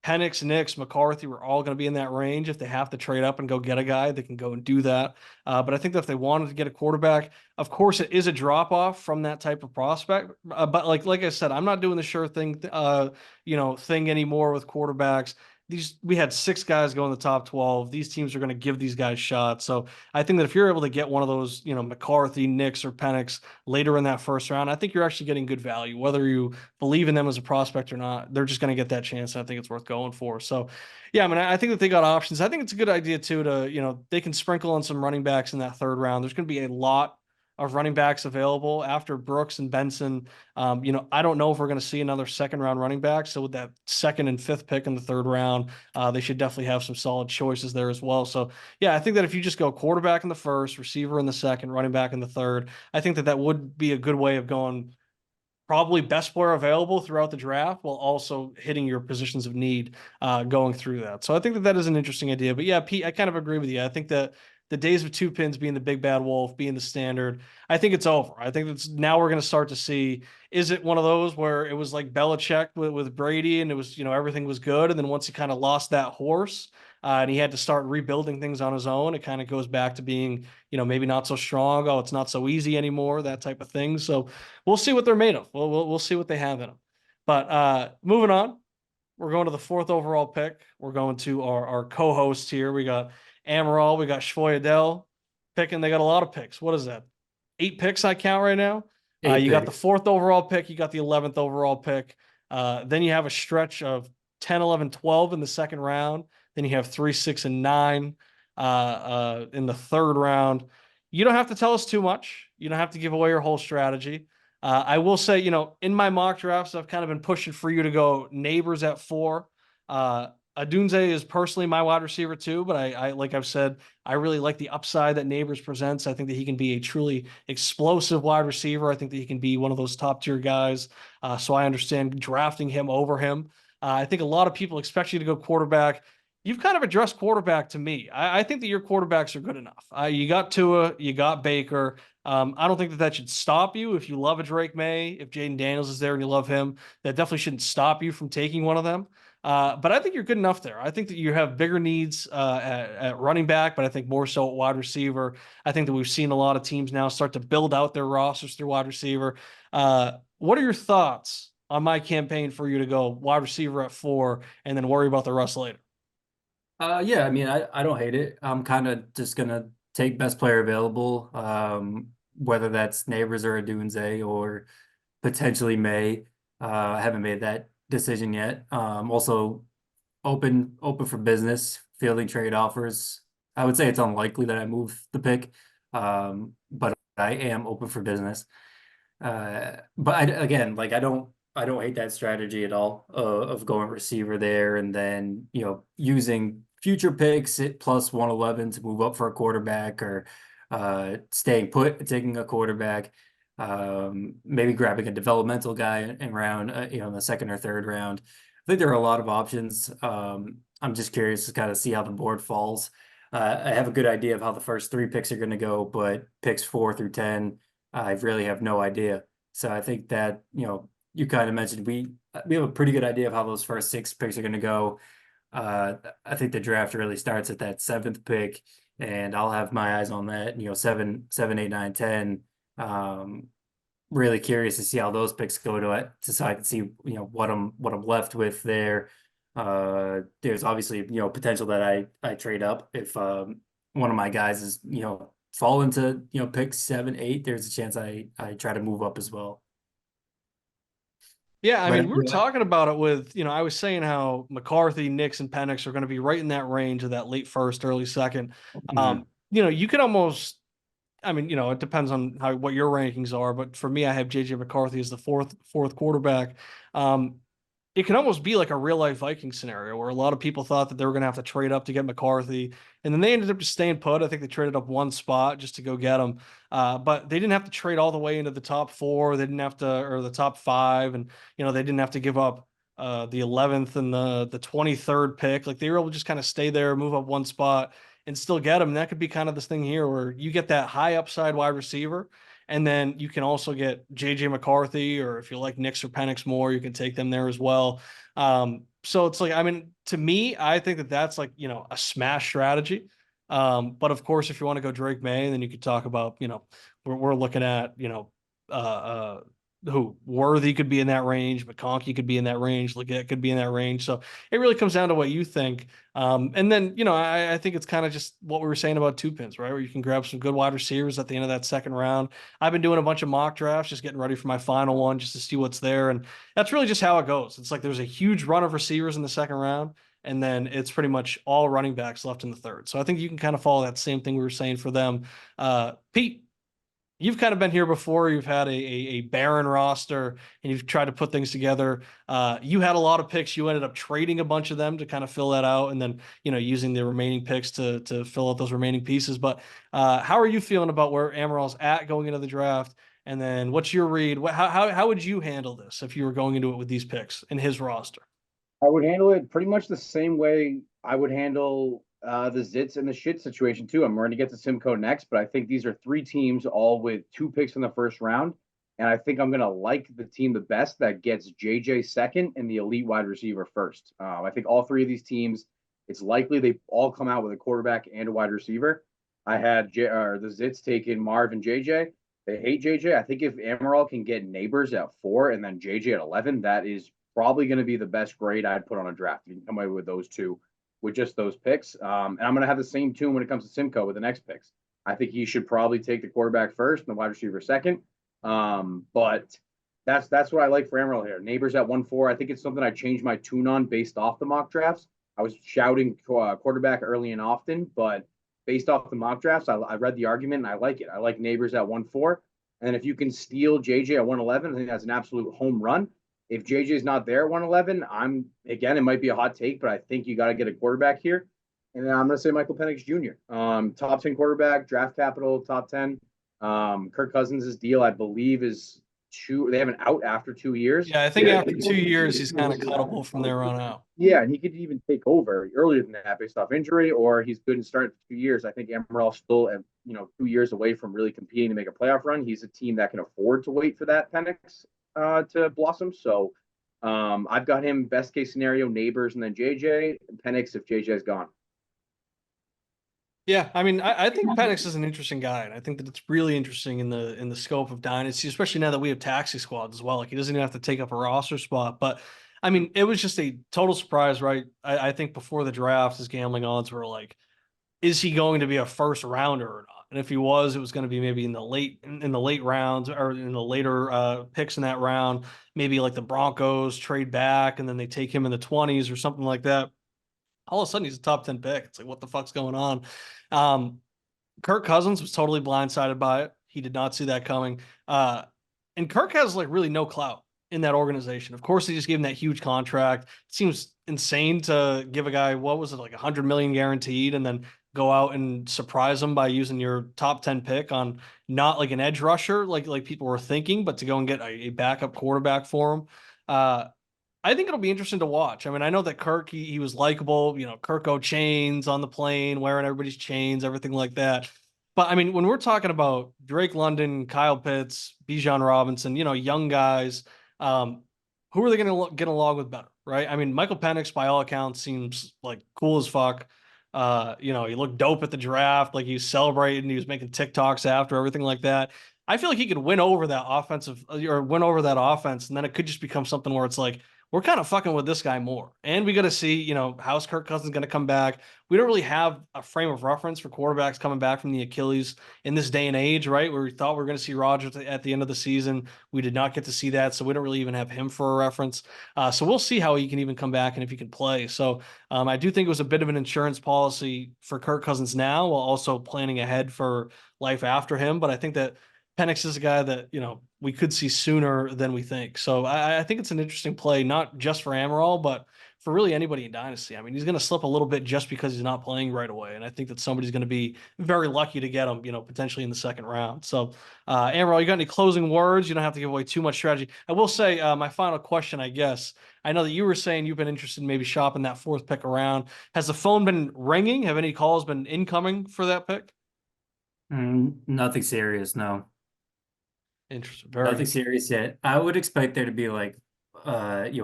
Penix, Nix, McCarthy were all going to be in that range. If they have to trade up and go get a guy, they can go and do that. But I think that if they wanted to get a quarterback, of course, it is a drop off from that type of prospect. But like I said, I'm not doing the sure thing, thing anymore with quarterbacks. We had 6 guys go in the top 12. These teams are going to give these guys shots. So I think that if you're able to get one of those, McCarthy, Nix, or Penix later in that first round, I think you're actually getting good value. Whether you believe in them as a prospect or not, they're just going to get that chance. And I think it's worth going for. So, yeah, I mean, I think that they got options. I think it's a good idea too they can sprinkle in some running backs in that third round. There's going to be a lot of running backs available after Brooks and Benson. I don't know if we're going to see another second round running back. So with that second and fifth pick in the third round, they should definitely have some solid choices there as well. So yeah, I think that if you just go quarterback in the first, receiver in the second, running back in the third, I think that would be a good way of going probably best player available throughout the draft while also hitting your positions of need going through that. So I think that is an interesting idea. But yeah, Pete, I kind of agree with you. I think that the days of two pins being the big bad wolf, being the standard, I think it's over. I think that's now we're going to start to see, is it one of those where it was like Belichick with Brady and it was, everything was good. And then once he kind of lost that horse and he had to start rebuilding things on his own, it kind of goes back to being, maybe not so strong. Oh, it's not so easy anymore, that type of thing. So we'll see what they're made of. We'll see what they have in them. But moving on, we're going to the 4th overall pick. We're going to our co-hosts here. We got Amaral, we got Sfogliatella picking. They got a lot of picks. What is that? 8 picks I count right now. Eight You got the picks. 4th overall pick. You got the 11th overall pick. Then you have a stretch of 10, 11, 12 in the second round. Then you have 3, 6, and 9 in the third round. You don't have to tell us too much. You don't have to give away your whole strategy. I will say, in my mock drafts, I've kind of been pushing for you to go Neighbors at 4. Adunze is personally my wide receiver too, but I like I've said, I really like the upside that Neighbors presents. I think that he can be a truly explosive wide receiver. I think that he can be one of those top tier guys. So I understand drafting him over him. I think a lot of people expect you to go quarterback. You've kind of addressed quarterback to me. I think that your quarterbacks are good enough. You got Tua, you got Baker. I don't think that should stop you if you love a Drake May, if Jaden Daniels is there and you love him. That definitely shouldn't stop you from taking one of them. But I think you're good enough there. I think that you have bigger needs at running back, but I think more so at wide receiver. I think that we've seen a lot of teams now start to build out their rosters through wide receiver. What are your thoughts on my campaign for you to go wide receiver at 4 and then worry about the rest later? Yeah, I mean, I don't hate it. I'm kind of just gonna take best player available. whether that's Neighbors or a Dunze or potentially May. I haven't made that decision yet. Also open for business, fielding trade offers. I would say it's unlikely that I move the pick, but I am open for business. But again, like I don't hate that strategy at all of going receiver there and then using future picks at plus 111 to move up for a quarterback or staying put, taking a quarterback, maybe grabbing a developmental guy in round, in the second or third round. I think there are a lot of options. I'm just curious to kind of see how the board falls. I have a good idea of how the first three picks are going to go, but picks 4 through 10, I really have no idea. So I think that, you kind of mentioned we have a pretty good idea of how those first 6 picks are going to go. I think the draft really starts at that 7th pick, and I'll have my eyes on that. 7, 8, 9, 10. Really curious to see how those picks go to it, so I can see what I'm left with there. There's obviously potential that I trade up if one of my guys is fall into pick 7, 8. There's a chance I try to move up as well. Yeah, I But mean, we were talking about it with, I was saying how McCarthy, Nix, and Penix are going to be right in that range of that late first, early second. You could almost, I mean, it depends on what your rankings are, but for me, I have JJ McCarthy as the fourth quarterback. It can almost be like a real life Viking scenario where a lot of people thought that they were going to have to trade up to get McCarthy, and then they ended up just staying put. I think they traded up one spot just to go get him, but they didn't have to trade all the way into the top 4. They didn't have to, or the top 5, and they didn't have to give up the 11th and the 23rd pick. Like they were able to just kind of stay there, move up one spot, and still get him. And that could be kind of this thing here where you get that high upside wide receiver. And then you can also get JJ McCarthy, or if you like Nix or Penix more, you can take them there as well. So it's like, I mean, to me, I think that that's like, a smash strategy. But of course, if you want to go Drake May, then you could talk about, we're looking at, who Worthy could be in that range, McConkey could be in that range, Leggett could be in that range. So it really comes down to what you think. And then, I think it's kind of just what we were saying about 2 pins, right? Where you can grab some good wide receivers at the end of that second round. I've been doing a bunch of mock drafts, just getting ready for my final one, just to see what's there. And that's really just how it goes. It's like there's a huge run of receivers in the second round, and then it's pretty much all running backs left in the third. So I think you can kind of follow that same thing we were saying for them. Pete, you've kind of been here before. You've had a barren roster, and you've tried to put things together. You had a lot of picks. You ended up trading a bunch of them to kind of fill that out, and then using the remaining picks to fill out those remaining pieces. But how are you feeling about where Amaral's at going into the draft? And then what's your read? How would you handle this if you were going into it with these picks in his roster? I would handle it pretty much the same way I would handle the Zits and the Shit situation too. I'm going to get to Simcoe next, but I think these are 3 teams all with 2 picks in the first round. And I think I'm going to like the team the best that gets JJ second and the elite wide receiver first. I think all 3 of these teams, it's likely they all come out with a quarterback and a wide receiver. I had the Zits taking Marv and JJ. They hate JJ. I think if Amaral can get Neighbors at 4 and then JJ at 11, that is probably going to be the best grade I'd put on a draft. You can come away with those 2, with just those picks. And I'm going to have the same tune when it comes to Simcoe with the next picks. I think he should probably take the quarterback first and the wide receiver second. But that's what I like for Amaral here. Neighbors at 1-4. I think it's something I changed my tune on based off the mock drafts. I was shouting quarterback early and often, but based off the mock drafts, I read the argument and I like it. I like Neighbors at 1-4. And if you can steal JJ at 111, I think that's an absolute home run. If JJ's not there at 111, it might be a hot take, but I think you got to get a quarterback here. And then I'm going to say Michael Penix Jr. Top 10 quarterback, draft capital, top 10. Kirk Cousins' deal, I believe, is 2. They have an out after 2 years. Yeah, I think after 2 years, he's kind of cuttable from there on out. Yeah, and he could even take over earlier than that based off injury, or he's good and start for 2 years. I think Amaral still, 2 years away from really competing to make a playoff run. He's a team that can afford to wait for that Penix to blossom. So I've got him best case scenario, Neighbors, and then JJ, and Penix if JJ is gone. Yeah, I mean, I think Penix is an interesting guy, and I think that it's really interesting in the scope of Dynasty, especially now that we have taxi squads as well. Like he doesn't even have to take up a roster spot. But I mean, it was just a total surprise, right? I think before the draft, his gambling odds were like, is he going to be a first rounder or not? And if he was, it was going to be maybe in the late rounds or in the later picks in that round. Maybe like the Broncos trade back and then they take him in the 20s or something like that. All of a sudden, he's a top 10 pick. It's like, what the fuck's going on? Kirk Cousins was totally blindsided by it. He did not see that coming. And Kirk has like really no clout in that organization. Of course, they just gave him that huge contract. It seems insane to give a guy, what was it, like 100 million guaranteed, and then go out and surprise him by using your top 10 pick on not like an edge rusher, like people were thinking, but to go and get a backup quarterback for him. I think it'll be interesting to watch. I mean, I know that Kirk, he was likable, Kirko chains on the plane, wearing everybody's chains, everything like that. But I mean, when we're talking about Drake London, Kyle Pitts, Bijan Robinson, young guys, who are they going to get along with better, right? I mean, Michael Penix, by all accounts, seems like cool as fuck. He looked dope at the draft, like he was celebrating, he was making TikToks after, everything like that. I feel like he could win over that offense, and then it could just become something where it's like, we're kind of fucking with this guy more. And we got to see, how's Kirk Cousins going to come back? We don't really have a frame of reference for quarterbacks coming back from the Achilles in this day and age, right? Where we thought we were going to see Rodgers at the end of the season. We did not get to see that. So we don't really even have him for a reference. So we'll see how he can even come back and if he can play. So I do think it was a bit of an insurance policy for Kirk Cousins now, while also planning ahead for life after him. But I think that Penix is a guy that, we could see sooner than we think. So I think it's an interesting play, not just for Amaral, but for really anybody in Dynasty. I mean, he's going to slip a little bit just because he's not playing right away. And I think that somebody's going to be very lucky to get him, potentially in the second round. So Amaral, you got any closing words? You don't have to give away too much strategy. I will say my final question, I guess. I know that you were saying you've been interested in maybe shopping that fourth pick around. Has the phone been ringing? Have any calls been incoming for that pick? Nothing serious, no. Interesting. Very Nothing serious yet. I would expect there to be like,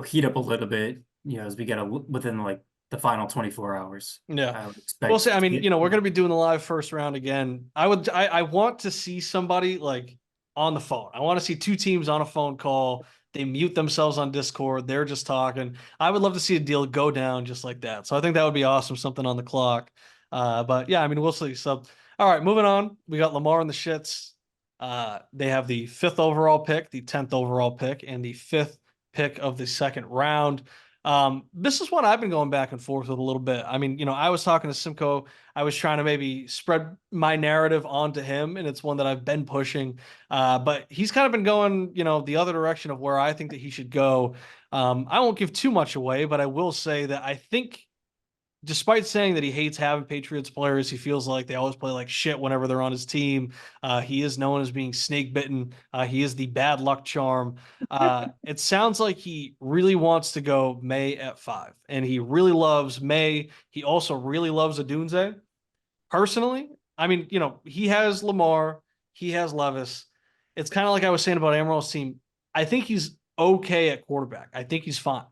heat up a little bit, as we get within like the final 24 hours. Yeah. I would expect. We'll see. I mean, we're going to be doing the live first round again. I want to see somebody like on the phone. I want to see two teams on a phone call. They mute themselves on Discord. They're just talking. I would love to see a deal go down just like that. So I think that would be awesome. Something on the clock. But yeah, I mean, we'll see. So, all right, moving on. We got Lamar and the Shits. They have the 5th overall pick, the 10th overall pick, and the 5th pick of the second round. This is one I've been going back and forth with a little bit. I mean, I was talking to Simcoe. I was trying to maybe spread my narrative onto him, and it's one that I've been pushing. But he's kind of been going, the other direction of where I think that he should go. I won't give too much away, but I will say that I think, despite saying that he hates having Patriots players, he feels like they always play like shit whenever they're on his team. He is known as being snake bitten. He is the bad luck charm. It sounds like he really wants to go May at 5, and he really loves May. He also really loves Adunze. Personally, I mean, he has Lamar, he has Levis. It's kind of like I was saying about Amaral's team. I think he's okay at quarterback. I think he's fine.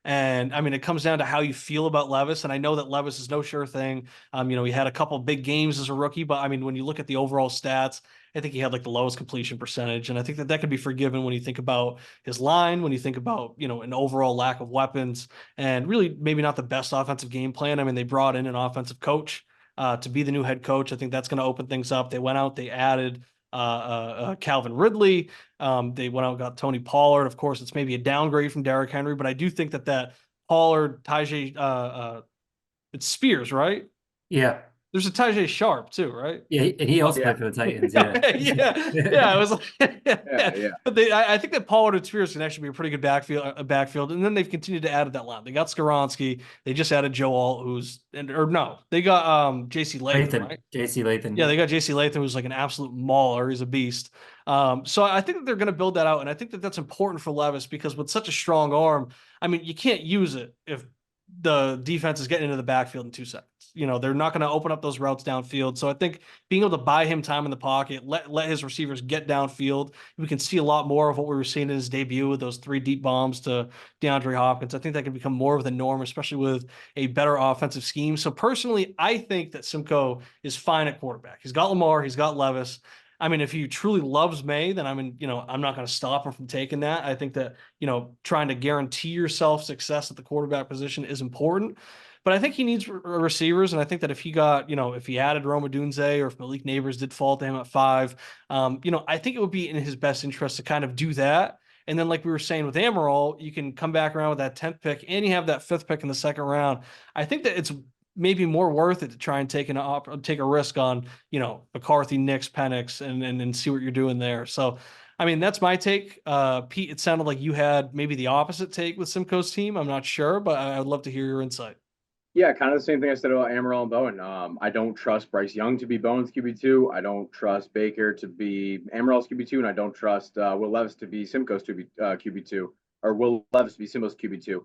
And I mean, it comes down to how you feel about Levis. And I know that Levis is no sure thing. He had a couple big games as a rookie, but I mean, when you look at the overall stats, I think he had like the lowest completion percentage. And I think that could be forgiven when you think about his line, when you think about, an overall lack of weapons and really maybe not the best offensive game plan. I mean, they brought in an offensive coach to be the new head coach. I think that's going to open things up. They went out, they added Calvin Ridley. They went out and got Tony Pollard. Of course, it's maybe a downgrade from Derrick Henry, but I do think that Pollard, Tajay, it's Spears, right? Yeah. There's a Tajay Sharp too, right? Yeah, and he also played for the Titans. Yeah. yeah. It was like, yeah. But I think that Pollard and Spears can actually be a pretty good backfield. And then they've continued to add to that line. They got Skoronski. They just added Joe Alt, they got JC Latham, right? JC Latham. Yeah, they got JC Latham, who's like an absolute mauler. He's a beast. So I think that they're going to build that out. And I think that that's important for Levis because with such a strong arm, I mean, you can't use it if the defense is getting into the backfield in 2 seconds. They're not going to open up those routes downfield. So I think being able to buy him time in the pocket, let his receivers get downfield, we can see a lot more of what we were seeing in his debut with those 3 deep bombs to DeAndre Hopkins. I think that can become more of the norm, especially with a better offensive scheme. So personally, I think that Simcoe is fine at quarterback. He's got Lamar, he's got Levis. I mean, if he truly loves May, then I'm not going to stop him from taking that. I think that, trying to guarantee yourself success at the quarterback position is important. But I think he needs receivers, and I think that if he got, if he added Rome Odunze or if Malik Neighbors did fall to him at 5, I think it would be in his best interest to kind of do that. And then, like we were saying with Amaral, you can come back around with that 10th pick, and you have that 5th pick in the second round. I think that it's maybe more worth it to try and take a risk on, McCarthy, Nix, Penix, and see what you're doing there. So, I mean, that's my take. Pete, it sounded like you had maybe the opposite take with Simcoe's team. I'm not sure, but I'd love to hear your insight. Yeah, kind of the same thing I said about Amaral and Bowen. I don't trust Bryce Young to be Bowen's QB2. I don't trust Baker to be Amaral's QB2, and I don't trust Will Levis to be Simcoe's QB2, or Will Levis to be Simcoe's QB2.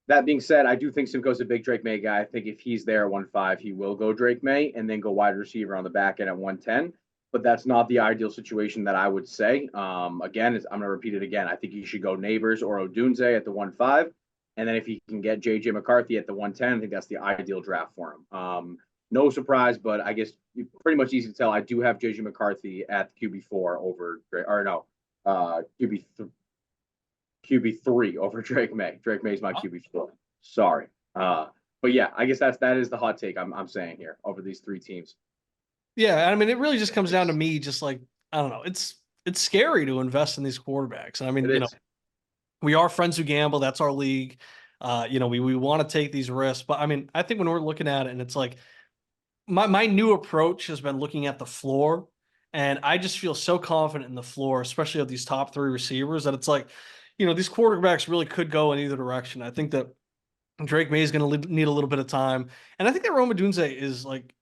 That being said, I do think Simcoe's a big Drake May guy. I think if he's there at 1-5, he will go Drake May and then go wide receiver on the back end at 110. But that's not the ideal situation that I would say. Again, I'm going to repeat it again. I think he should go Neighbors or Odunze at the 1-5. And then if he can get J.J. McCarthy at the 110, I think that's the ideal draft for him. No surprise, but I guess pretty much easy to tell. I do have J.J. McCarthy at QB4 over, or no, QB3 over Drake May. Drake May is my QB4. Sorry. But yeah, I guess that is the hot take I'm saying here over these 3 teams. Yeah, I mean, it really just comes down to me, just like, I don't know, it's scary to invest in these quarterbacks. And I mean, we are friends who gamble. That's our league. We want to take these risks. But I mean, I think when we're looking at it, and it's like my new approach has been looking at the floor, and I just feel so confident in the floor, especially of these top 3 receivers, that it's like, these quarterbacks really could go in either direction. I think that Drake May is going to need a little bit of time, and I think that Rome Odunze is like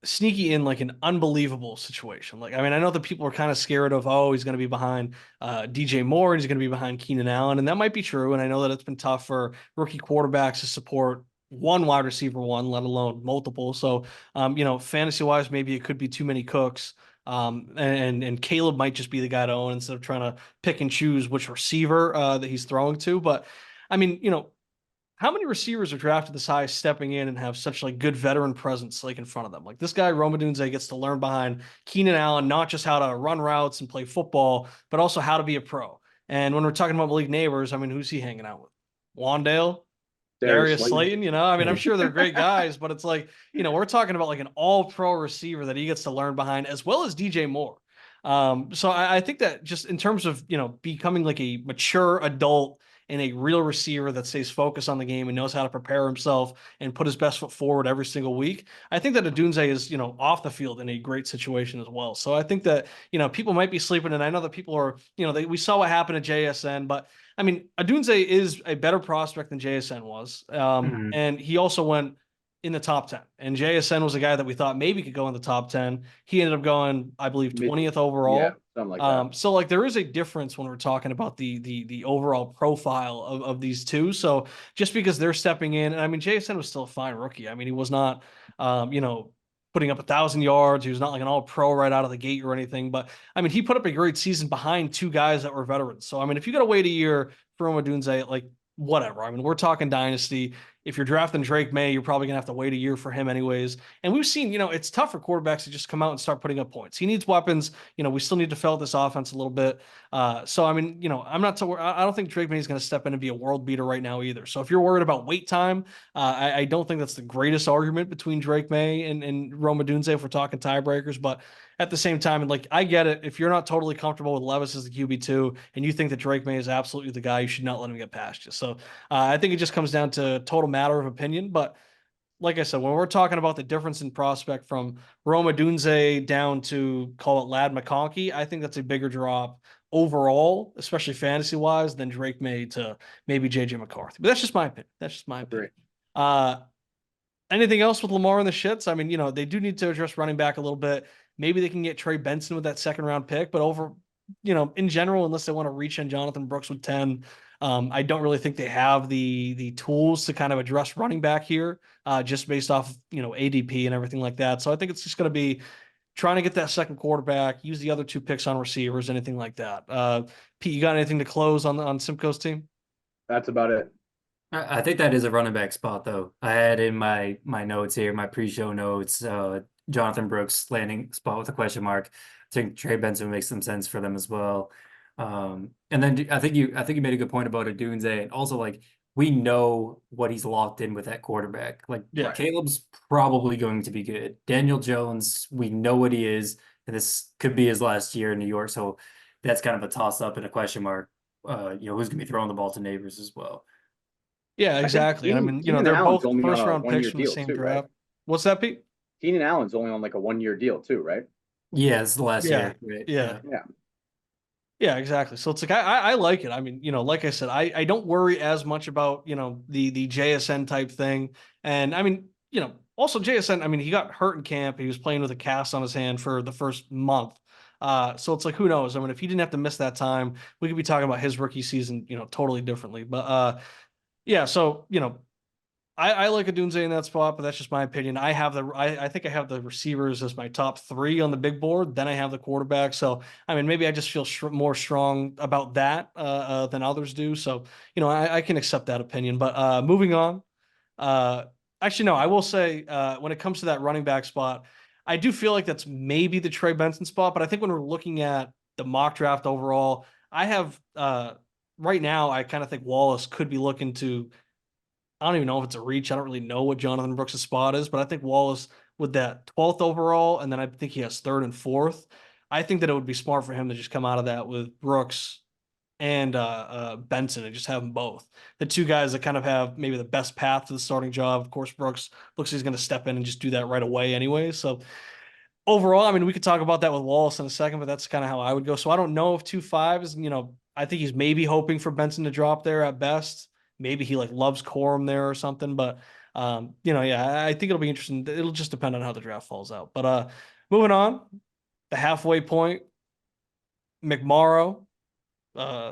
sneaky in like an unbelievable situation. Like, I mean, I know that people are kind of scared of, oh, he's going to be behind DJ Moore and he's going to be behind Keenan Allen. And that might be true. And I know that it's been tough for rookie quarterbacks to support one wide receiver, let alone multiple. So, fantasy wise, maybe it could be too many cooks. And Caleb might just be the guy to own instead of trying to pick and choose which receiver that he's throwing to. But I mean, how many receivers are drafted this high stepping in and have such like good veteran presence like in front of them? Like this guy, Rome Odunze, gets to learn behind Keenan Allen, not just how to run routes and play football, but also how to be a pro. And when we're talking about Malik Neighbors, I mean, who's he hanging out with? Wandale? Darius Slayton, I mean, I'm sure they're great guys, but it's like, we're talking about like an all-pro receiver that he gets to learn behind, as well as DJ Moore. So I think that just in terms of, becoming like a mature adult and a real receiver that stays focused on the game and knows how to prepare himself and put his best foot forward every single week, I think that Odunze is, off the field in a great situation as well. So I think that, people might be sleeping, and I know that people are, we saw what happened at JSN, but I mean, Odunze is a better prospect than JSN was. And he also went in the top 10. And JSN was a guy that we thought maybe could go in the top 10. He ended up going, I believe, 20th overall. Yeah, something like that. So like there is a difference when we're talking about the overall profile of these two. So just because they're stepping in, and I mean, JSN was still a fine rookie. I mean, he was not, putting up 1,000 yards. He was not like an all pro right out of the gate or anything, but I mean, he put up a great season behind 2 guys that were veterans. So, I mean, if you got to wait a year for Odunze, like whatever. I mean, we're talking dynasty. If you're drafting Drake May, you're probably going to have to wait a year for him anyways. And we've seen, it's tough for quarterbacks to just come out and start putting up points. He needs weapons. We still need to fill out this offense a little bit. So, I mean, I don't think Drake May is going to step in and be a world beater right now either. So if you're worried about wait time, I don't think that's the greatest argument between Drake May and Rome Odunze if we're talking tiebreakers. But at the same time, and like, I get it. If you're not totally comfortable with Levis as the QB2 and you think that Drake May is absolutely the guy, you should not let him get past you. So I think it just comes down to total matter of opinion. But like I said, when we're talking about the difference in prospect from Rome Odunze down to call it Lad McConkey, I think that's a bigger drop overall, especially fantasy wise, than Drake May to maybe JJ McCarthy. But that's just my opinion. Anything else with Lamar and the Shits? I mean, they do need to address running back a little bit. Maybe they can get Trey Benson with that 2nd round pick, but in general, unless they want to reach in Jonathan Brooks with 10, I don't really think they have the tools to kind of address running back here, just based off, ADP and everything like that. So I think it's just going to be trying to get that second quarterback, use the other 2 picks on receivers, anything like that. Pete, you got anything to close on Simcoe's team? That's about it. I think that is a running back spot, though. I had in my notes here, my pre-show notes, Jonathan Brooks landing spot with a question mark. think Trey Benson makes some sense for them as well. And then I think you made a good point about Odunze, and also like we know what he's locked in with that quarterback. Like Yeah. Caleb's probably going to be good. Daniel Jones, we know what he is, and this could be his last year in New York, so that's kind of a toss up and a question mark. Who's gonna be throwing the ball to Neighbors as well. Yeah, I think exactly. And I mean, Keenan they're Allen's both only on first a round picks 1 year from the deal same too, right? draft. What's that, Pete? Keenan Allen's only on like a 1 year deal too, right? Yeah, it's the last Yeah, year, right? yeah. Yeah. Yeah, exactly. So it's like I like it. I mean, like I said, I don't worry as much about, the JSN type thing. And I mean, also JSN, I mean, he got hurt in camp. He was playing with a cast on his hand for the first month. So it's like, who knows? I mean, if he didn't have to miss that time, we could be talking about his rookie season, totally differently. But yeah, so I like Adunze in that spot, but that's just my opinion. I think I have the receivers as my top three on the big board. Then I have the quarterback. So I mean, maybe I just feel more strong about that than others do. So I can accept that opinion. But moving on. Uh, Actually, no, I will say when it comes to that running back spot, I do feel like that's maybe the Trey Benson spot. But I think when we're looking at the mock draft overall, I have right now I kind of think Wallace could be looking to. I don't even know if it's a reach. I don't really know what Jonathan Brooks' spot is, but I think Wallace with that 12th overall, and then I think he has third and fourth. I think that it would be smart for him to just come out of that with Brooks and Benson and just have them both. The two guys that kind of have maybe the best path to the starting job. Of course, Brooks looks like he's going to step in and just do that right away anyway. So overall, I mean, we could talk about that with Wallace in a second, but that's kind of how I would go. So I don't know if 2.5 is, I think he's maybe hoping for Benson to drop there at best. Maybe he like loves Corum there or something, but yeah, I think it'll be interesting. It'll just depend on how the draft falls out. But moving on, the halfway point, McMorrow,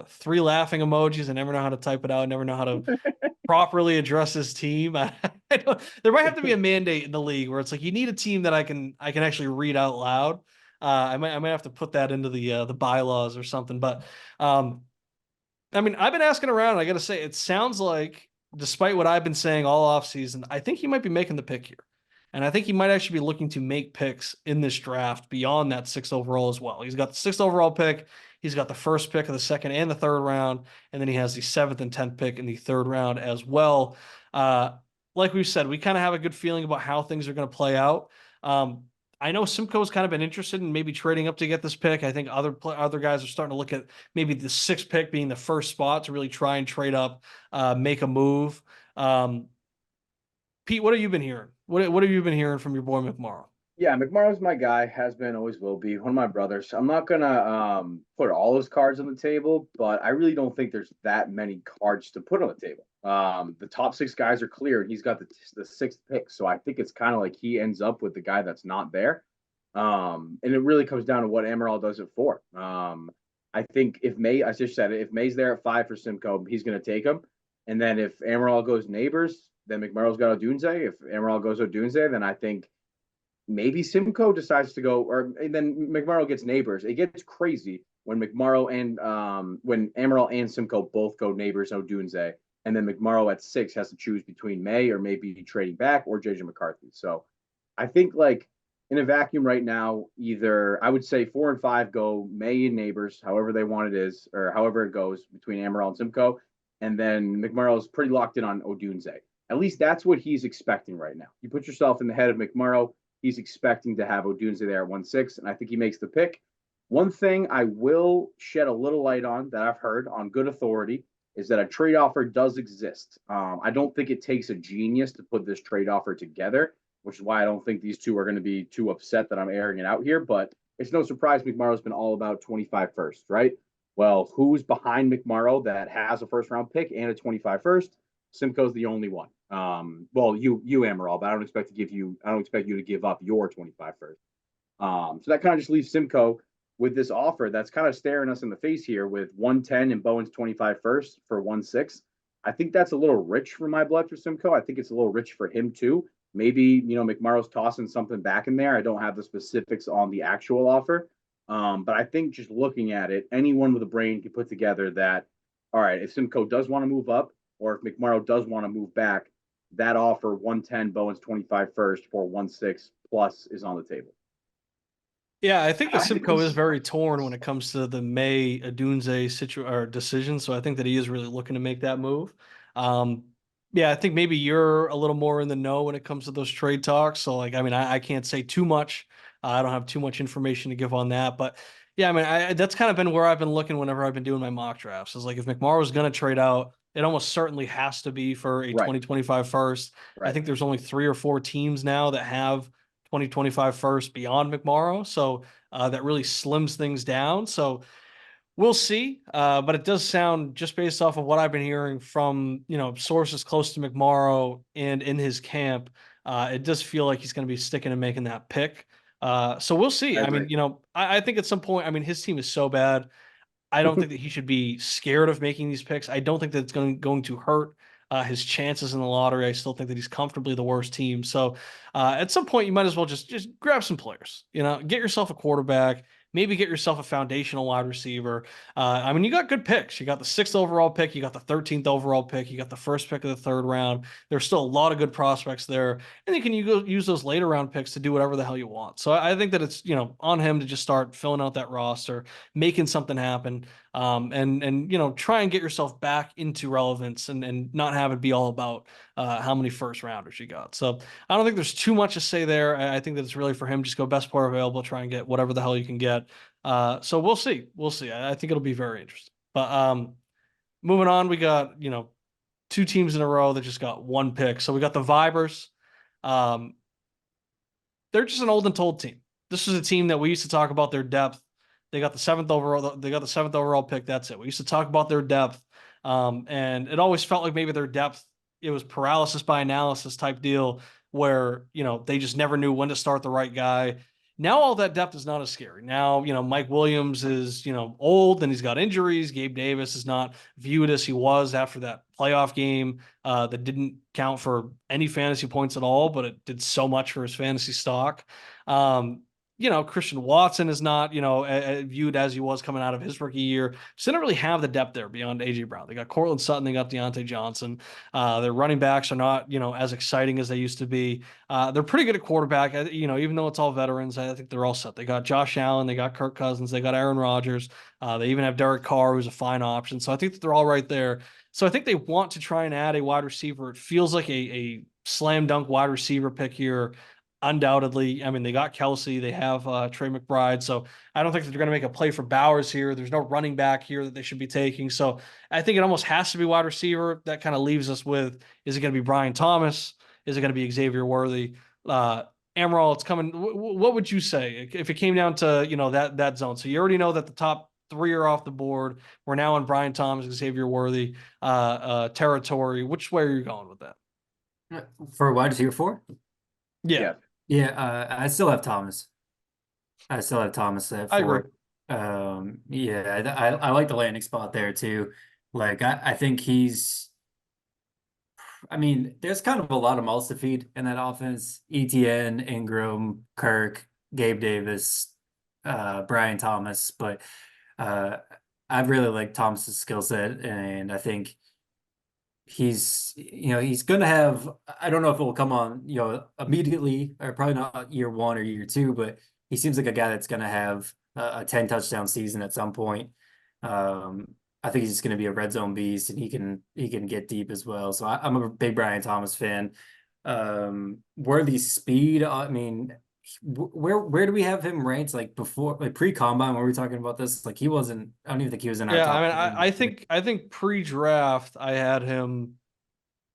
three laughing emojis. I never know how to type it out. I never know how to properly address his team. There might have to be a mandate in the league where it's like you need a team that I can actually read out loud. I might have to put that into the bylaws or something. But I mean, I've been asking around. And I got to say, it sounds like, despite what I've been saying all offseason, I think he might be making the pick here. And I think he might actually be looking to make picks in this draft beyond that 6th overall as well. He's got the 6th overall pick. He's got the first pick of the 2nd and the 3rd round. And then he has the 7th and 10th pick in the 3rd round as well. Like we've said, we kind of have a good feeling about how things are going to play out. I know Simcoe's kind of been interested in maybe trading up to get this pick. I think other guys are starting to look at maybe the 6th pick being the first spot to really try and trade up, make a move. Pete, what have you been hearing? What have you been hearing from your boy McMorrow? Yeah, McMorrow's my guy, has been, always will be, one of my brothers. I'm not gonna put all his cards on the table, but I really don't think there's that many cards to put on the table. The top 6 guys are clear, and he's got the 6th pick, so I think it's kind of like he ends up with the guy that's not there. And it really comes down to what Amaral does it for. I think if May, I just said it, if May's there at 5 for Simcoe, he's gonna take him. And then if Amaral goes Neighbors, then McMorrow's got Odunze. If Amaral goes Odunze, then I think maybe Simcoe decides to go, or and then McMorrow gets Neighbors. It gets crazy when McMorrow and when Amaral and Simcoe both go Neighbors Odunze, and then McMorrow at 6 has to choose between May or maybe trading back or JJ McCarthy. So I think like in a vacuum right now, either I would say 4 and 5 go May and Neighbors, however they want it is, or however it goes between Amaral and Simcoe, and then McMorrow's pretty locked in on Odunze. At least that's what he's expecting right now. You put yourself in the head of McMorrow. He's expecting to have Odunze there at 1-6, and I think he makes the pick. One thing I will shed a little light on that I've heard on good authority is that a trade offer does exist. I don't think it takes a genius to put this trade offer together, which is why I don't think these two are going to be too upset that I'm airing it out here. But it's no surprise McMorrow's been all about 25 first, right? Well, who's behind McMorrow that has a first round pick and a 25 first? Simcoe's the only one. Well, you Amaral, but I don't expect you to give up your 25 first. So that kind of just leaves Simcoe with this offer that's kind of staring us in the face here with 110 and Bowen's 25 first for 1-6. I think that's a little rich for my blood for Simcoe. I think it's a little rich for him too. Maybe, McMorrow's tossing something back in there. I don't have the specifics on the actual offer. But I think just looking at it, anyone with a brain can put together that, all right, if Simcoe does want to move up, or if McMorrow does want to move back, that offer 110 Bowen's 25 first for 1-6 plus is on the table. Yeah, I think the Simcoe is very torn when it comes to the May Adunze decision. So I think that he is really looking to make that move. Um, yeah, I think maybe you're a little more in the know when it comes to those trade talks. So like, I mean, I can't say too much. I don't have too much information to give on that. But yeah, I mean, that's kind of been where I've been looking whenever I've been doing my mock drafts. Is like if McMorrow was going to trade out, it almost certainly has to be for a Right, 2025 first. I right. think there's only 3 or 4 teams now that have 2025 first beyond McMorrow. So that really slims things down. So we'll see. But it does sound, just based off of what I've been hearing from sources close to McMorrow and in his camp, it does feel like he's going to be sticking and making that pick. So we'll see. I I mean, agree. I think at some point, I mean, his team is so bad. I don't think that he should be scared of making these picks. I don't think that it's going to hurt his chances in the lottery. I still think that he's comfortably the worst team. So at some point, you might as well just grab some players. Get yourself a quarterback. Maybe get yourself a foundational wide receiver. I mean, you got good picks. You got the 6th overall pick. You got the 13th overall pick. You got the first pick of the 3rd round. There's still a lot of good prospects there, and you can use those later round picks to do whatever the hell you want. So I think that it's on him to just start filling out that roster, making something happen, and try and get yourself back into relevance, and not have it be all about how many first rounders you got. So I don't think there's too much to say there. I think that it's really for him, just go best player available, try and get whatever the hell you can get. So we'll see. We'll see. I think it'll be very interesting. But moving on, we got 2 teams in a row that just got 1 pick. So we got the Vibers. Um, they're just an old and told team. This is a team that we used to talk about their depth. They got the 7th overall. They got the 7th overall pick. That's it. We used to talk about their depth, and it always felt like maybe their depth, it was paralysis by analysis type deal, where they just never knew when to start the right guy. Now all that depth is not as scary. Now Mike Williams is old and he's got injuries. Gabe Davis is not viewed as he was after that playoff game that didn't count for any fantasy points at all, but it did so much for his fantasy stock. Christian Watson is not, viewed as he was coming out of his rookie year. So they don't really have the depth there beyond A.J. Brown. They got Cortland Sutton, they got Deontay Johnson. Their running backs are not, as exciting as they used to be. They're pretty good at quarterback. Even though it's all veterans, I think they're all set. They got Josh Allen, they got Kirk Cousins, they got Aaron Rodgers. They even have Derek Carr, who's a fine option. So I think that they're all right there. So I think they want to try and add a wide receiver. It feels like a slam dunk wide receiver pick here. Undoubtedly. I mean, they got Kelsey, they have Trey McBride. So I don't think that they're going to make a play for Bowers here. There's no running back here that they should be taking. So I think it almost has to be wide receiver. That kind of leaves us with, is it going to be Brian Thomas? Is it going to be Xavier Worthy? Amaral, it's coming. What would you say if it came down to, that zone? So you already know that the top 3 are off the board. We're now in Brian Thomas, Xavier Worthy territory. Which way are you going with that? For wide receiver 4? Yeah. Yeah, I still have Thomas. I still have Thomas at I agree. 4. Yeah, I like the landing spot there too. Like I think I mean, there's kind of a lot of mouths to feed in that offense. ETN, Ingram, Kirk, Gabe Davis, Brian Thomas, but I really like Thomas's skill set, and I think he's going to have, I don't know if it will come on, immediately, or probably not year 1 or year 2, but he seems like a guy that's going to have a 10 touchdown season at some point. I think he's just going to be a red zone beast, and he can get deep as well. So I'm a big Brian Thomas fan. Worthy's speed, I mean, where do we have him ranked? Like before, like pre-combine, when we were talking about this, like he wasn't. I don't even think he was in our Yeah, top. I mean, I think pre-draft I had him